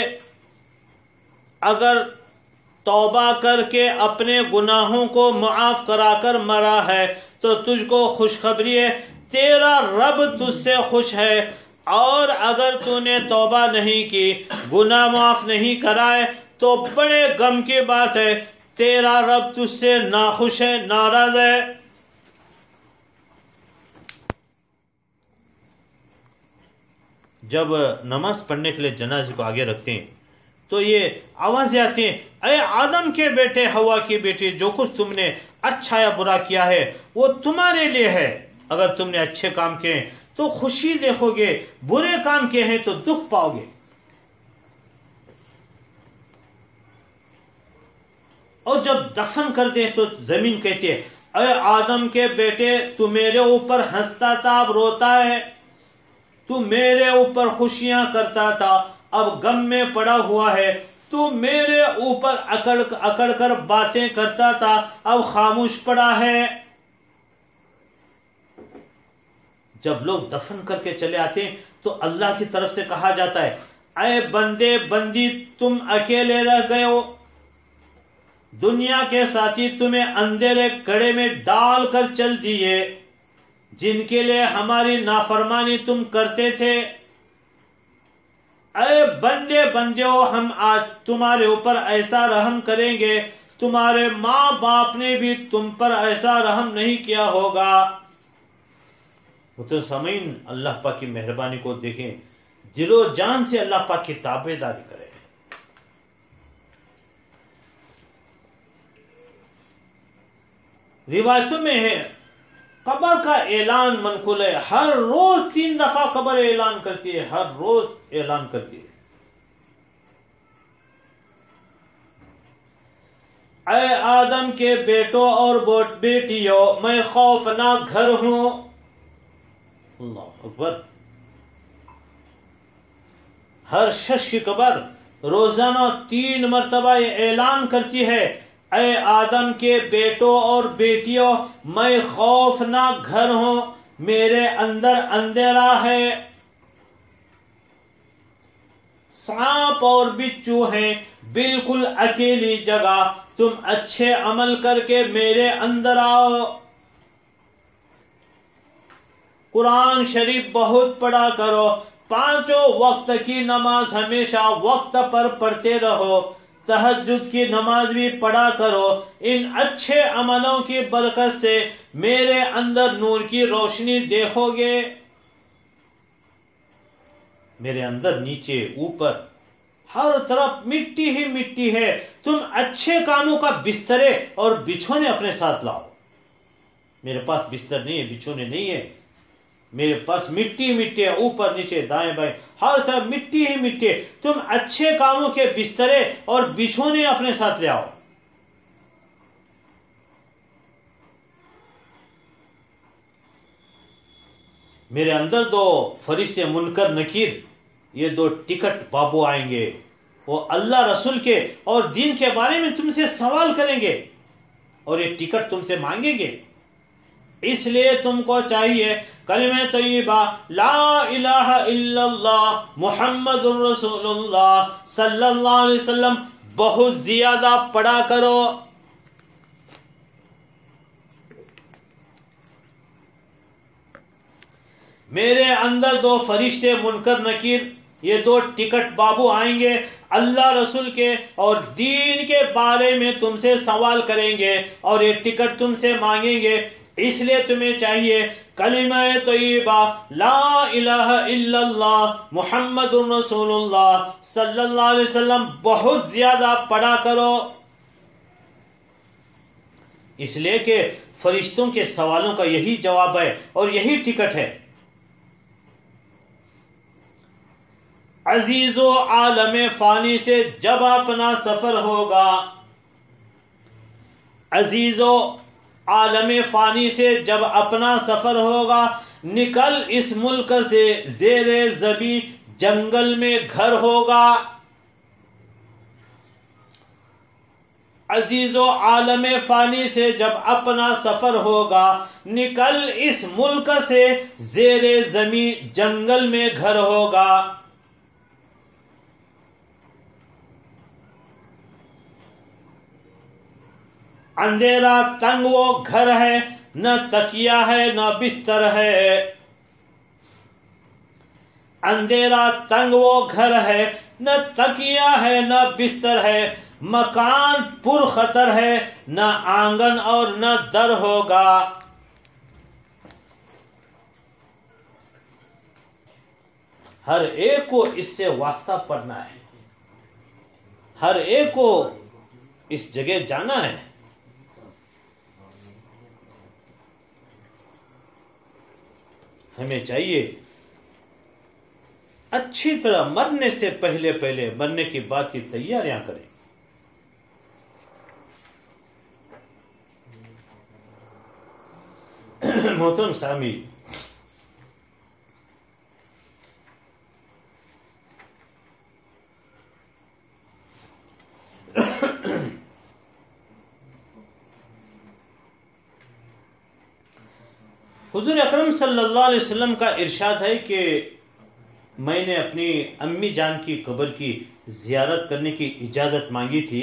اگر توبہ کر کے اپنے گناہوں کو معاف کرا کر مرا ہے تو تجھ کو خوشخبری ہے، تیرا رب تجھ سے خوش ہے، اور اگر تو نے توبہ نہیں کی، گناہ معاف نہیں کرائے تو بڑے غم کی بات ہے، تیرا رب تجھ سے ناخوش ہے، ناراض ہے۔ جب نماز پڑھنے کے لیے جنازے کو آگے رکھتے ہیں تو یہ آوازیں آتی ہیں، اے آدم کے بیٹے، حوا کی بیٹی، جو کچھ تم نے اچھا یا برا کیا ہے وہ تمہارے لیے ہے، اگر تم نے اچھے کام کیے ہیں تو خوشی دیکھو گے، برے کام کیے ہیں تو دکھ پاؤ گے. اور جب دفن کر دیں تو زمین کہتی ہے اے آدم کے بیٹے تو میرے اوپر ہنستا تھا اب روتا ہے، تو میرے اوپر خوشیاں کرتا تھا اب غم میں پڑا ہوا ہے، تو میرے اوپر اکڑ کر باتیں کرتا تھا اب خاموش پڑا ہے. جب لوگ دفن کر کے چلے آتے ہیں تو اللہ کی طرف سے کہا جاتا ہے اے بندے بندی تم اکیلے رہ گئے ہو، دنیا کے ساتھی تمہیں اندھیرے کڑے میں ڈال کر چل دیے، جن کے لیے ہماری نافرمانی تم کرتے تھے. اے بندے بندیو ہم آج تمہارے اوپر ایسا رحم کریں گے، تمہارے ماں باپ نے بھی تم پر ایسا رحم نہیں کیا ہوگا. تو سامعین اللہ پاک کی مہربانی کو دیکھیں، دل و جان سے اللہ پاک کی تابع داری کریں. روایتوں میں ہے قبر کا اعلان منقول ہے، ہر روز 3 دفعہ قبر اعلان کرتی ہے، ہر روز اعلان کرتی ہے. اے آدم کے بیٹوں اور بیٹیوں میں خوفناک گھر ہوں. اللہ اکبر. ہر شخص کی قبر روزانہ 3 مرتبہ اعلان کرتی ہے اے آدم کے بیٹوں اور بیٹیوں میں خوفناک گھر ہوں، میرے اندر اندھیرا ہے، سانپ اور بچھو ہیں بالکل اکیلی جگہ، تم اچھے عمل کر کے میرے اندر آؤ. قرآن شریف بہت پڑھا کرو، 5 وقت کی نماز ہمیشہ وقت پر پڑھتے رہو، تہجد کی نماز بھی پڑھا کرو. ان اچھے عملوں کی برکت سے میرے اندر نور کی روشنی دیکھو گے. میرے اندر نیچے اوپر ہر طرف مٹی ہی مٹی ہے، تم اچھے کاموں کا بسترے اور بچھونے اپنے ساتھ لاؤ. میرے پاس بستر نہیں ہے، بچھونے نہیں ہے، میرے پاس مٹی مٹی ہے، اوپر نیچے دائیں بائیں ہر طرف مٹی ہی مٹی ہے، تم اچھے کاموں کے بسترے اور بچھونے اپنے ساتھ لے آؤ. میرے اندر 2 فرشتے منکر نکیر، یہ 2 ٹکٹ بابو آئیں گے، وہ اللہ رسول کے اور دین کے بارے میں تم سے سوال کریں گے اور یہ ٹکٹ تم سے مانگیں گے. اس لیے تم کو چاہیے کلمہ طیبہ لا الہ الا اللہ محمد الرسول اللہ صلی اللہ علیہ وسلم بہت زیادہ پڑھا کرو. میرے اندر 2 فرشتے منکر نکیر، یہ 2 ٹکٹ بابو آئیں گے، اللہ رسول کے اور دین کے بارے میں تم سے سوال کریں گے اور یہ ٹکٹ تم سے مانگیں گے. اس لیے تمہیں چاہیے کلمہ طیبہ لا الہ الا اللہ محمد رسول اللہ صلی اللہ علیہ وسلم بہت زیادہ پڑھا کرو. اس لیے کہ فرشتوں کے سوالوں کا یہی جواب ہے اور یہی ٹکٹ ہے. عزیز و عالم فانی سے جب اپنا سفر ہوگا، عزیز و عالم فانی سے جب اپنا سفر ہوگا، نکل اس ملک سے زیر زمین جنگل میں گھر ہوگا. عزیز و عالم فانی سے جب اپنا سفر ہوگا، نکل اس ملک سے زیر زمین جنگل میں گھر ہوگا. اندھیرا تنگ وہ گھر ہے، نہ تکیہ ہے نہ بستر ہے. اندھیرا تنگ وہ گھر ہے، نہ تکیہ ہے نہ بستر ہے. مکان پر خطر ہے، نہ آنگن اور نہ در ہوگا. ہر ایک کو اس سے واسطہ پڑھنا ہے، ہر ایک کو اس جگہ جانا ہے. ہمیں چاہیے اچھی طرح مرنے سے پہلے مرنے کی بات کی تیاریاں کریں. محترم سامعین، حضور اکرم صلی اللہ علیہ وسلم کا ارشاد ہے کہ میں نے اپنی امی جان کی قبر کی زیارت کرنے کی اجازت مانگی تھی،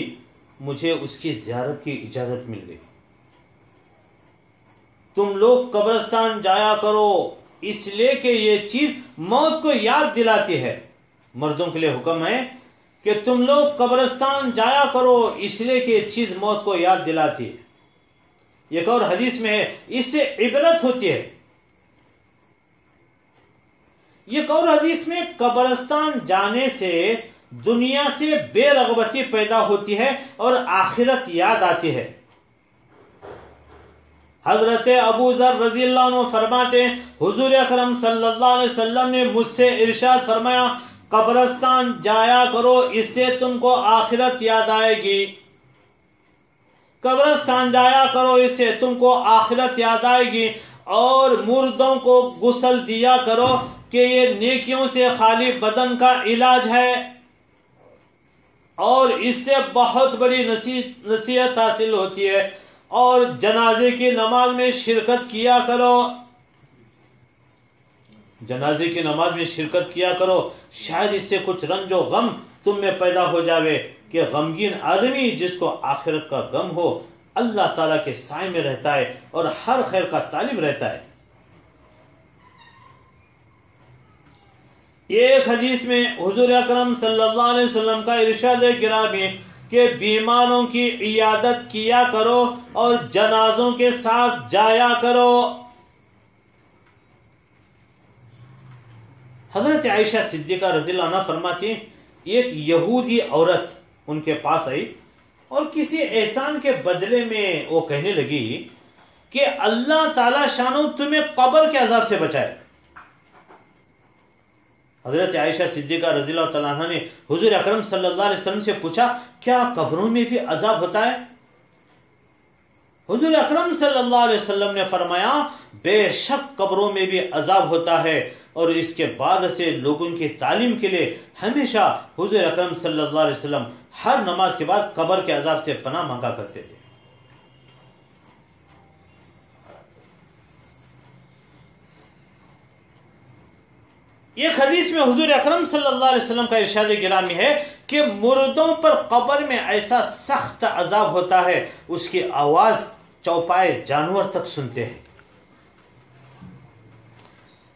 مجھے اس کی زیارت کی اجازت مل گئی. تم لوگ قبرستان جایا کرو اس لیے کہ یہ چیز موت کو یاد دلاتی ہے. مردوں کے لیے حکم ہے کہ تم لوگ قبرستان جایا کرو اس لیے کہ یہ چیز موت کو یاد دلاتی ہے. ایک اور حدیث میں ہے اس سے عبرت ہوتی ہے. ایک اور حدیث میں قبرستان جانے سے دنیا سے بے رغبتی پیدا ہوتی ہے اور آخرت یاد آتی ہے. حضرت ابو ذر رضی اللہ عنہ فرماتے ہیں حضور اکرم صلی اللہ علیہ وسلم نے مجھ سے ارشاد فرمایا قبرستان جایا کرو اس سے تم کو آخرت یاد آئے گی. قبرستان جایا کرو اس سے تم کو آخرت یاد آئے گی اور مردوں کو غسل دیا کرو کہ یہ نیکیوں سے خالی بدن کا علاج ہے اور اس سے بہت بڑی نصیحت حاصل ہوتی ہے. اور جنازے کی نماز میں شرکت کیا کرو، جنازے کی نماز میں شرکت کیا کرو، شاید اس سے کچھ رنج و غم تم میں پیدا ہو جاوے کہ غمگین آدمی جس کو آخرت کا غم ہو اللہ تعالیٰ کے سائے میں رہتا ہے اور ہر خیر کا طالب رہتا ہے. ایک حدیث میں حضور اکرم صلی اللہ علیہ وسلم کا ارشاد گرامی کہ بیماروں کی عیادت کیا کرو اور جنازوں کے ساتھ جایا کرو. حضرت عائشہ صدیقہ رضی اللہ عنہ فرماتی ہیں ایک یہودی عورت ان کے پاس آئی اور کسی احسان کے بدلے میں وہ کہنے لگی کہ اللہ تعالی شانو تمہیں قبر کے عذاب سے بچائے. حضرت عائشہ صدیقہ رضی اللہ تعالیٰ عنہ نے حضور اکرم صلی اللہ علیہ وسلم سے پوچھا کیا قبروں میں بھی عذاب ہوتا ہے؟ حضور اکرم صلی اللہ علیہ وسلم نے فرمایا بے شک قبروں میں بھی عذاب ہوتا ہے. اور اس کے بعد سے لوگوں کی تعلیم کے لیے ہمیشہ حضور اکرم صلی اللہ علیہ وسلم ہر نماز کے بعد قبر کے عذاب سے پناہ مانگا کرتے تھے. ایک حدیث میں حضور اکرم صلی اللہ علیہ وسلم کا ارشاد گرامی ہے کہ مردوں پر قبر میں ایسا سخت عذاب ہوتا ہے اس کی آواز چوپائے جانور تک سنتے ہیں.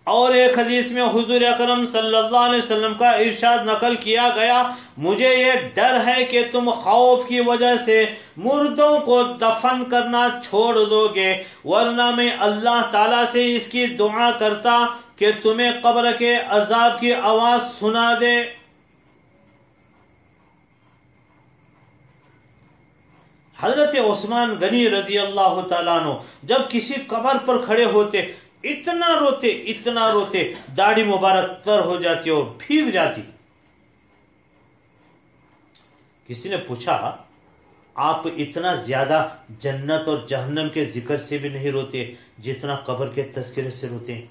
اور ایک حدیث میں حضور اکرم صلی اللہ علیہ وسلم کا ارشاد نقل کیا گیا مجھے یہ ڈر ہے کہ تم خوف کی وجہ سے مردوں کو دفن کرنا چھوڑ دو گے ورنہ میں اللہ تعالیٰ سے اس کی دعا کرتا کہ تمہیں قبر کے عذاب کی آواز سنا دے. حضرت عثمان غنی رضی اللہ تعالیٰ عنہ جب کسی قبر پر کھڑے ہوتے اتنا روتے داڑھی مبارک تر ہو جاتی اور بھیگ جاتی. کسی نے پوچھا آپ اتنا زیادہ جنت اور جہنم کے ذکر سے بھی نہیں روتے جتنا قبر کے تذکرے سے روتے ہیں؟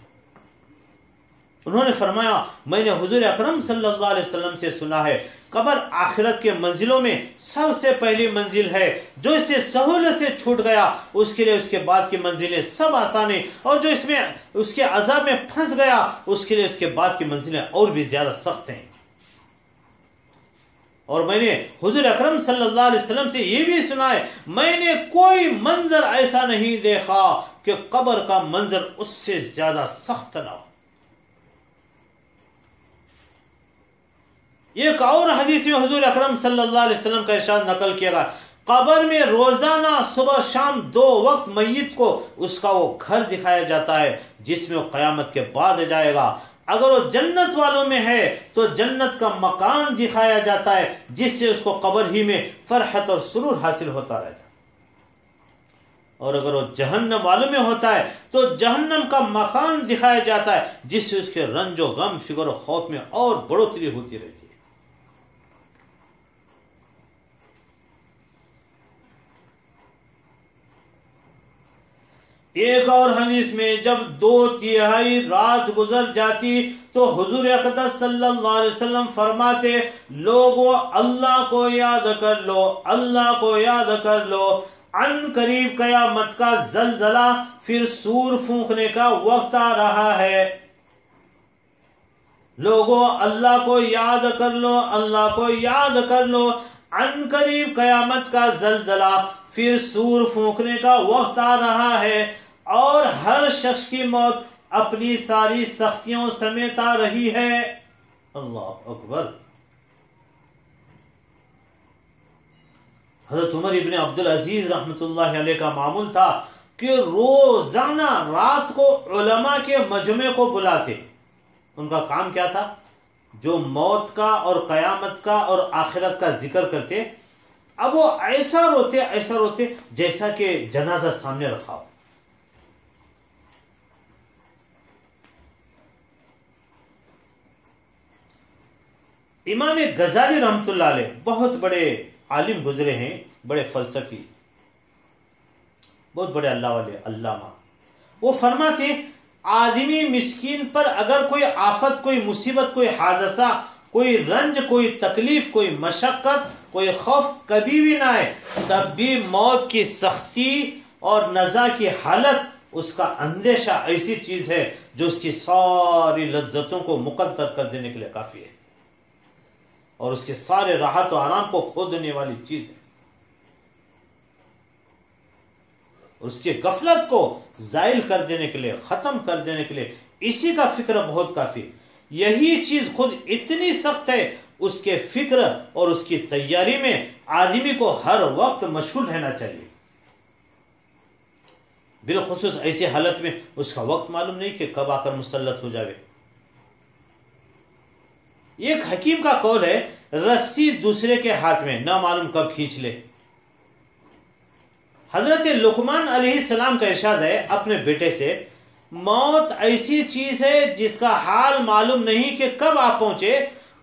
انہوں نے فرمایا میں نے حضور اکرم صلی اللہ علیہ وسلم سے سنا ہے قبر آخرت کے منزلوں میں سب سے پہلی منزل ہے. جو اس سے سہولت سے چھوٹ گیا اس کے لیے اس کے بعد کی منزلیں سب آسان ہیں اور جو اس میں اس کے عذاب میں پھنس گیا اس کے لیے اس کے بعد کی منزلیں اور بھی زیادہ سخت ہیں. اور میں نے حضور اکرم صلی اللہ علیہ وسلم سے یہ بھی سنا ہے میں نے کوئی منظر ایسا نہیں دیکھا کہ قبر کا منظر اس سے زیادہ سخت نہ ہو. ایک اور حدیث میں حضور اکرم صلی اللہ علیہ وسلم کا ارشاد نقل کیا گیا قبر میں روزانہ صبح شام 2 وقت میت کو اس کا وہ گھر دکھایا جاتا ہے جس میں وہ قیامت کے بعد جائے گا. اگر وہ جنت والوں میں ہے تو جنت کا مکان دکھایا جاتا ہے جس سے اس کو قبر ہی میں فرحت اور سرور حاصل ہوتا رہتا ہے. اور اگر وہ جہنم والوں میں ہوتا ہے تو جہنم کا مکان دکھایا جاتا ہے، جس سے اس کے رنج و غم، فکر و خوف میں اور بڑھوتری ہوتی رہتی ہے۔ ایک اور حدیث میں جب 2/3 رات گزر جاتی تو حضور اقدس صلی اللہ علیہ وسلم فرماتے، لوگوں اللہ کو یاد کر لو، اللہ کو یاد کر لو، عن قریب قیامت کا زلزلہ، پھر سور پھونکنے کا وقت آ رہا ہے۔ لوگوں اللہ کو یاد کر لو، اللہ کو یاد کر لو، عن قریب قیامت کا زلزلہ، پھر سور پھونکنے کا وقت آ رہا ہے، اور ہر شخص کی موت اپنی ساری سختیوں سمیت آ رہی ہے۔ اللہ اکبر۔ حضرت عمر ابن عبدالعزیز رحمۃ اللہ علیہ کا معمول تھا کہ روزانہ رات کو علماء کے مجمع کو بلاتے۔ ان کا کام کیا تھا؟ جو موت کا اور قیامت کا اور آخرت کا ذکر کرتے، اب وہ ایسا روتے جیسا کہ جنازہ سامنے رکھا ہو۔ امام غزالی رحمۃ اللہ علیہ بہت بڑے عالم گزرے ہیں، بڑے فلسفی، بہت بڑے اللہ والے، علامہ۔ وہ فرماتے آدمی مسکین پر اگر کوئی آفت، کوئی مصیبت، کوئی حادثہ، کوئی رنج، کوئی تکلیف، کوئی مشقت، کوئی خوف کبھی بھی نہ آئے، تب بھی موت کی سختی اور نزا کی حالت، اس کا اندیشہ ایسی چیز ہے جو اس کی ساری لذتوں کو مقدر کر دینے کے لیے کافی ہے، اور اس کے سارے راحت و آرام کو کھو دینے والی چیز ہے، اس کی غفلت کو زائل کر دینے کے لیے، ختم کر دینے کے لیے اسی کا فکر بہت کافی ہے۔ یہی چیز خود اتنی سخت ہے، اس کے فکر اور اس کی تیاری میں آدمی کو ہر وقت مشغول رہنا چاہیے، بالخصوص ایسی حالت میں اس کا وقت معلوم نہیں کہ کب آ کر مسلط ہو جائے۔ ایک حکیم کا قول ہے، رسی دوسرے کے ہاتھ میں، نہ معلوم کب کھینچ لے۔ حضرت لقمان علیہ السلام کا ارشاد ہے اپنے بیٹے سے، موت ایسی چیز ہے جس کا حال معلوم نہیں کہ کب آ پہنچے،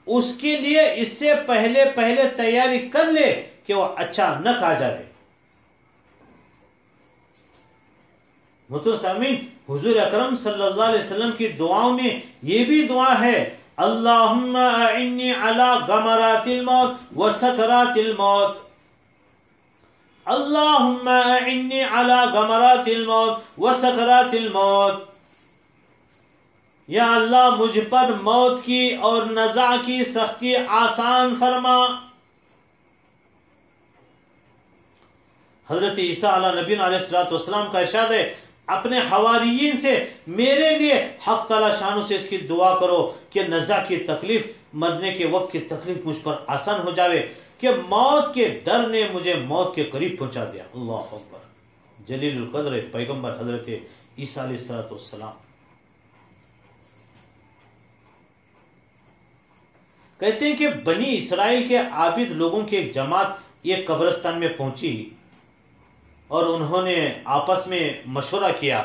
اس کے لیے اس سے پہلے تیاری کر لے کہ وہ اچانک آ جائے۔ محترم سامعین، حضور اکرم صلی اللہ علیہ وسلم کی دعاؤں میں یہ بھی دعا ہے، اللہم اعنی علی غمرات الموت و سکرات الموت، اللہم اعنی علی غمرات الموت و سکرات الموت، یا اللہ مجھ پر موت کی اور نزع کی سختی آسان فرما۔ حضرت عیسیٰ علیہ نبی علیہ السلام کا ارشاد ہے اپنے حواریین سے، میرے لیے حق تعالی شانوں سے اس کی دعا کرو کہ نزع کی تکلیف، مرنے کے وقت کی تکلیف مجھ پر آسان ہو جاوے، کہ موت کے ڈر نے مجھے موت کے قریب پہنچا دیا۔ اللہ اکبر۔ جلیل القدر پیغمبر حضرت عیسیٰ علیہ السلام کہتے ہیں کہ بنی اسرائیل کے عابد لوگوں کی ایک جماعت ایک قبرستان میں پہنچی اور انہوں نے آپس میں مشورہ کیا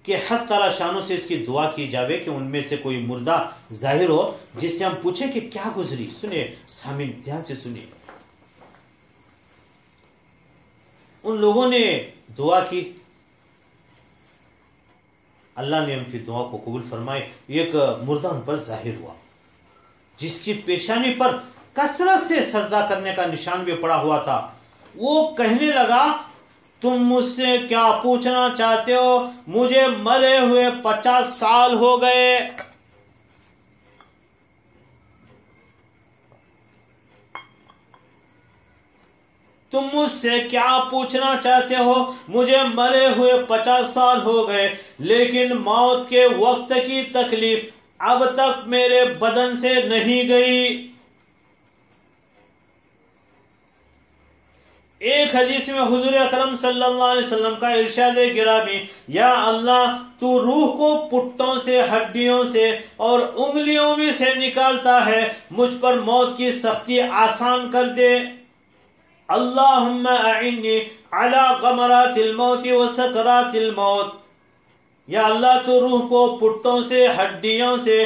کہ حق تعالی شانوں سے اس کی دعا کی جاوے کہ ان میں سے کوئی مردہ ظاہر ہو جس سے ہم پوچھیں کہ کیا گزری۔ سنیے سامعین، دھیان سے سنیے۔ ان لوگوں نے دعا کی، اللہ نے ان کی دعا کو قبول فرمائے۔ ایک مردہ ان پر ظاہر ہوا جس کی پیشانی پر کثرت سے سجدہ کرنے کا نشان بھی پڑا ہوا تھا۔ وہ کہنے لگا، تم مجھ سے کیا پوچھنا چاہتے ہو؟ مجھے مرے ہوئے 50 سال ہو گئے۔ تم مجھ سے کیا پوچھنا چاہتے ہو؟ مجھے مرے ہوئے 50 سال ہو گئے، لیکن موت کے وقت کی تکلیف اب تک میرے بدن سے نہیں گئی۔ ایک حدیث میں حضور اکرم صلی اللہ علیہ وسلم کا ارشاد گرامی، یا اللہ تو روح کو پٹوں سے، ہڈیوں سے اور انگلیوں میں سے نکالتا ہے، مجھ پر موت کی سختی آسان کر دے۔ اللہم اعنی علی غمرات الموت و سکرات الموت، یا اللہ تو روح کو پٹوں سے، ہڈیوں سے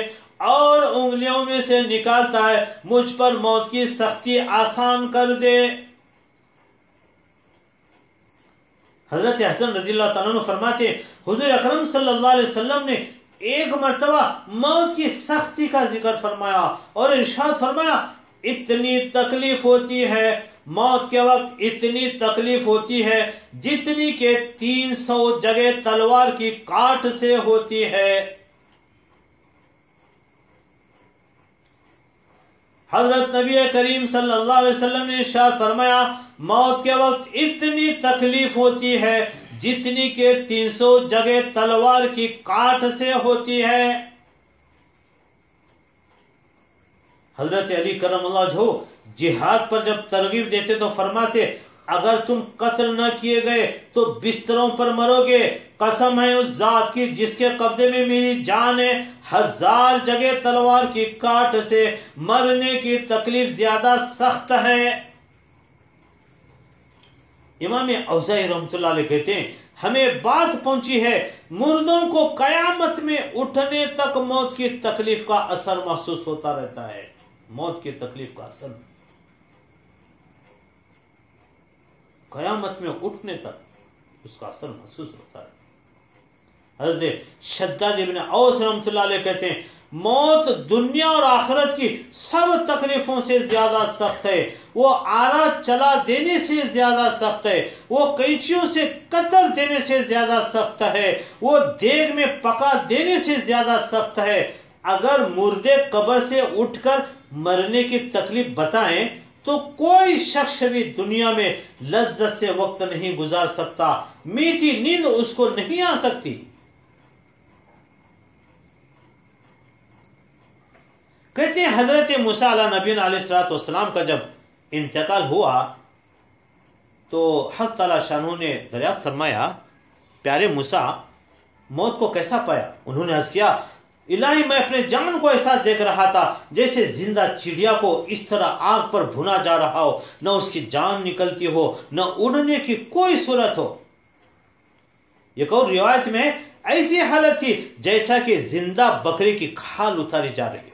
اور انگلیوں میں سے نکالتا ہے، مجھ پر موت کی سختی آسان کر دے۔ حضرت حسن رضی اللہ تعالیٰ عنہ فرماتے ہیں حضور اکرم صلی اللہ علیہ وسلم نے ایک مرتبہ موت کی سختی کا ذکر فرمایا اور ارشاد فرمایا، اتنی تکلیف ہوتی ہے موت کے وقت، اتنی تکلیف ہوتی ہے جتنی کہ 300 جگہ تلوار کی کاٹ سے ہوتی ہے۔ حضرت نبی کریم صلی اللہ علیہ وسلم نے ارشاد فرمایا، موت کے وقت اتنی تکلیف ہوتی ہے جتنی کہ 300 جگہ تلوار کی کاٹ سے ہوتی ہے۔ حضرت علی کرم اللہ وجہہ جہاد پر جب ترغیب دیتے تو فرماتے، اگر تم قتل نہ کیے گئے تو بستروں پر مرو گے، قسم ہے اس ذات کی جس کے قبضے میں میری جان ہے، 1000 جگہ تلوار کی کاٹ سے مرنے کی تکلیف زیادہ سخت ہے۔ امام اوزاعی رحمۃ اللہ علیہ کہتے ہیں، ہمیں بات پہنچی ہے مردوں کو قیامت میں اٹھنے تک موت کی تکلیف کا اثر محسوس ہوتا رہتا ہے۔ موت کی تکلیف کا اثر قیامت میں اٹھنے تک اس کا اثر محسوس ہوتا ہے۔ حضرت شداد ابن اوس رحمۃ اللہ علیہ کہتے ہیں، موت دنیا اور آخرت کی سب تکلیفوں سے زیادہ سخت ہے، وہ آرا چلا دینے سے زیادہ سخت ہے، وہ قینچیوں سے قطر دینے سے زیادہ سخت ہے، وہ دیگ میں پکا دینے سے زیادہ سخت ہے۔ اگر مردے قبر سے اٹھ کر مرنے کی تکلیف بتائیں تو کوئی شخص بھی دنیا میں لذت سے وقت نہیں گزار سکتا، میٹھی نیند اس کو نہیں آ سکتی۔ کہتے ہیں حضرت موسیٰ علیہ نبی علیہ السلام کا جب انتقال ہوا تو حق تعالی شانہ نے دریافت فرمایا، پیارے موسیٰ موت کو کیسا پایا؟ انہوں نے عرض کیا، الہی میں اپنے جان کو ایسا دیکھ رہا تھا جیسے زندہ چڑیا کو اس طرح آگ پر بھونا جا رہا ہو، نہ اس کی جان نکلتی ہو، نہ اڑنے کی کوئی صورت ہو۔ ایک اور روایت میں ایسی حالت تھی جیسا کہ زندہ بکری کی کھال اتاری جا رہی ہو۔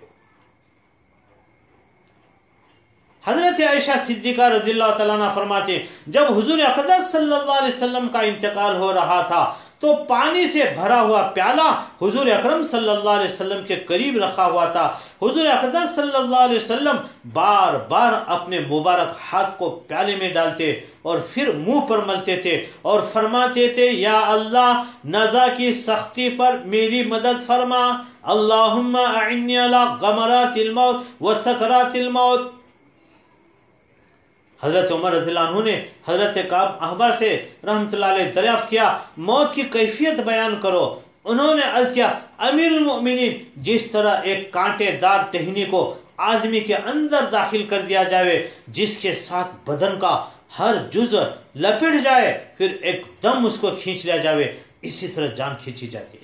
حضرت عائشہ صدیقہ رضی اللہ تعالیٰ عنہ فرماتے ہیں، جب حضور اقدس صلی اللہ علیہ وسلم کا انتقال ہو رہا تھا تو پانی سے بھرا ہوا پیالہ حضور اکرم صلی اللہ علیہ وسلم کے قریب رکھا ہوا تھا۔ حضور اقدس صلی اللہ علیہ وسلم بار بار اپنے مبارک ہاتھ کو پیالے میں ڈالتے اور پھر منہ پر ملتے تھے اور فرماتے تھے، یا اللہ نزا کی سختی پر میری مدد فرما، اللہم اعنی علی غمرات الموت و سکرات الموت۔ حضرت عمر رضی اللہ عنہ نے حضرت کعب احبار سے رحمت اللہ علیہ دریافت کیا، موت کی کیفیت بیان کرو۔ انہوں نے عرض کیا، امیر المؤمنین، جس طرح ایک کانٹے دار ٹہنی کو آدمی کے اندر داخل کر دیا جائے جس کے ساتھ بدن کا ہر جزء لپٹ جائے پھر ایک دم اس کو کھینچ لیا جائے، اسی طرح جان کھینچی جاتی ہے۔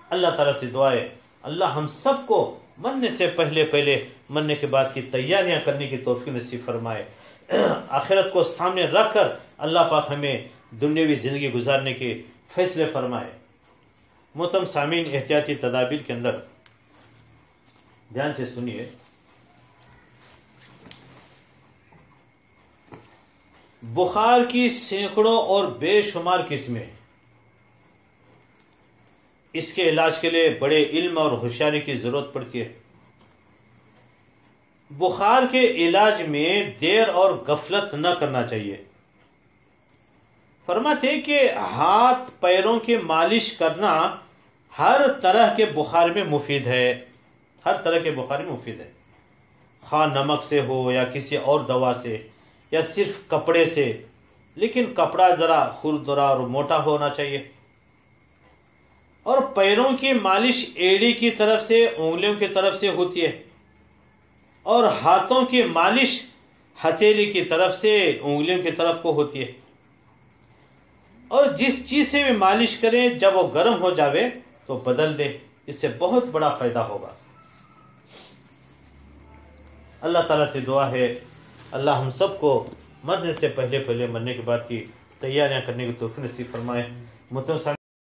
اللہ تعالیٰ سے دعا ہے اللہ ہم سب کو مرنے سے پہلے مرنے کے بعد کی تیاریاں کرنے کی توفیق نصیب فرمائے۔ آخرت کو سامنے رکھ کر اللہ پاک ہمیں دنیاوی زندگی گزارنے کے فیصلے فرمائے۔ محترم سامعین، احتیاطی تدابیر کے اندر دھیان سے سنیے۔ بخار کی سینکڑوں اور بے شمار قسمیں، اس کے علاج کے لیے بڑے علم اور ہوشیاری کی ضرورت پڑتی ہے۔ بخار کے علاج میں دیر اور غفلت نہ کرنا چاہیے۔ فرماتے کہ ہاتھ پیروں کی مالش کرنا ہر طرح کے بخار میں مفید ہے، ہر طرح کے بخار میں مفید ہے، خواہ نمک سے ہو یا کسی اور دوا سے یا صرف کپڑے سے، لیکن کپڑا ذرا خوردرا اور موٹا ہونا چاہیے۔ اور پیروں کی مالش ایڑی کی طرف سے، انگلیوں کی طرف سے ہوتی ہے، اور ہاتھوں کی مالش ہتھیلی کی طرف سے انگلیوں کی طرف کو ہوتی ہے. اور جس چیز سے بھی مالش کریں جب وہ گرم ہو جاوے تو بدل دے، اس سے بہت بڑا فائدہ ہوگا. اللہ تعالیٰ سے دعا ہے اللہ ہم سب کو مرنے سے پہلے مرنے کے بعد کی تیاریاں کرنے کی توفیق نصیب فرمائے.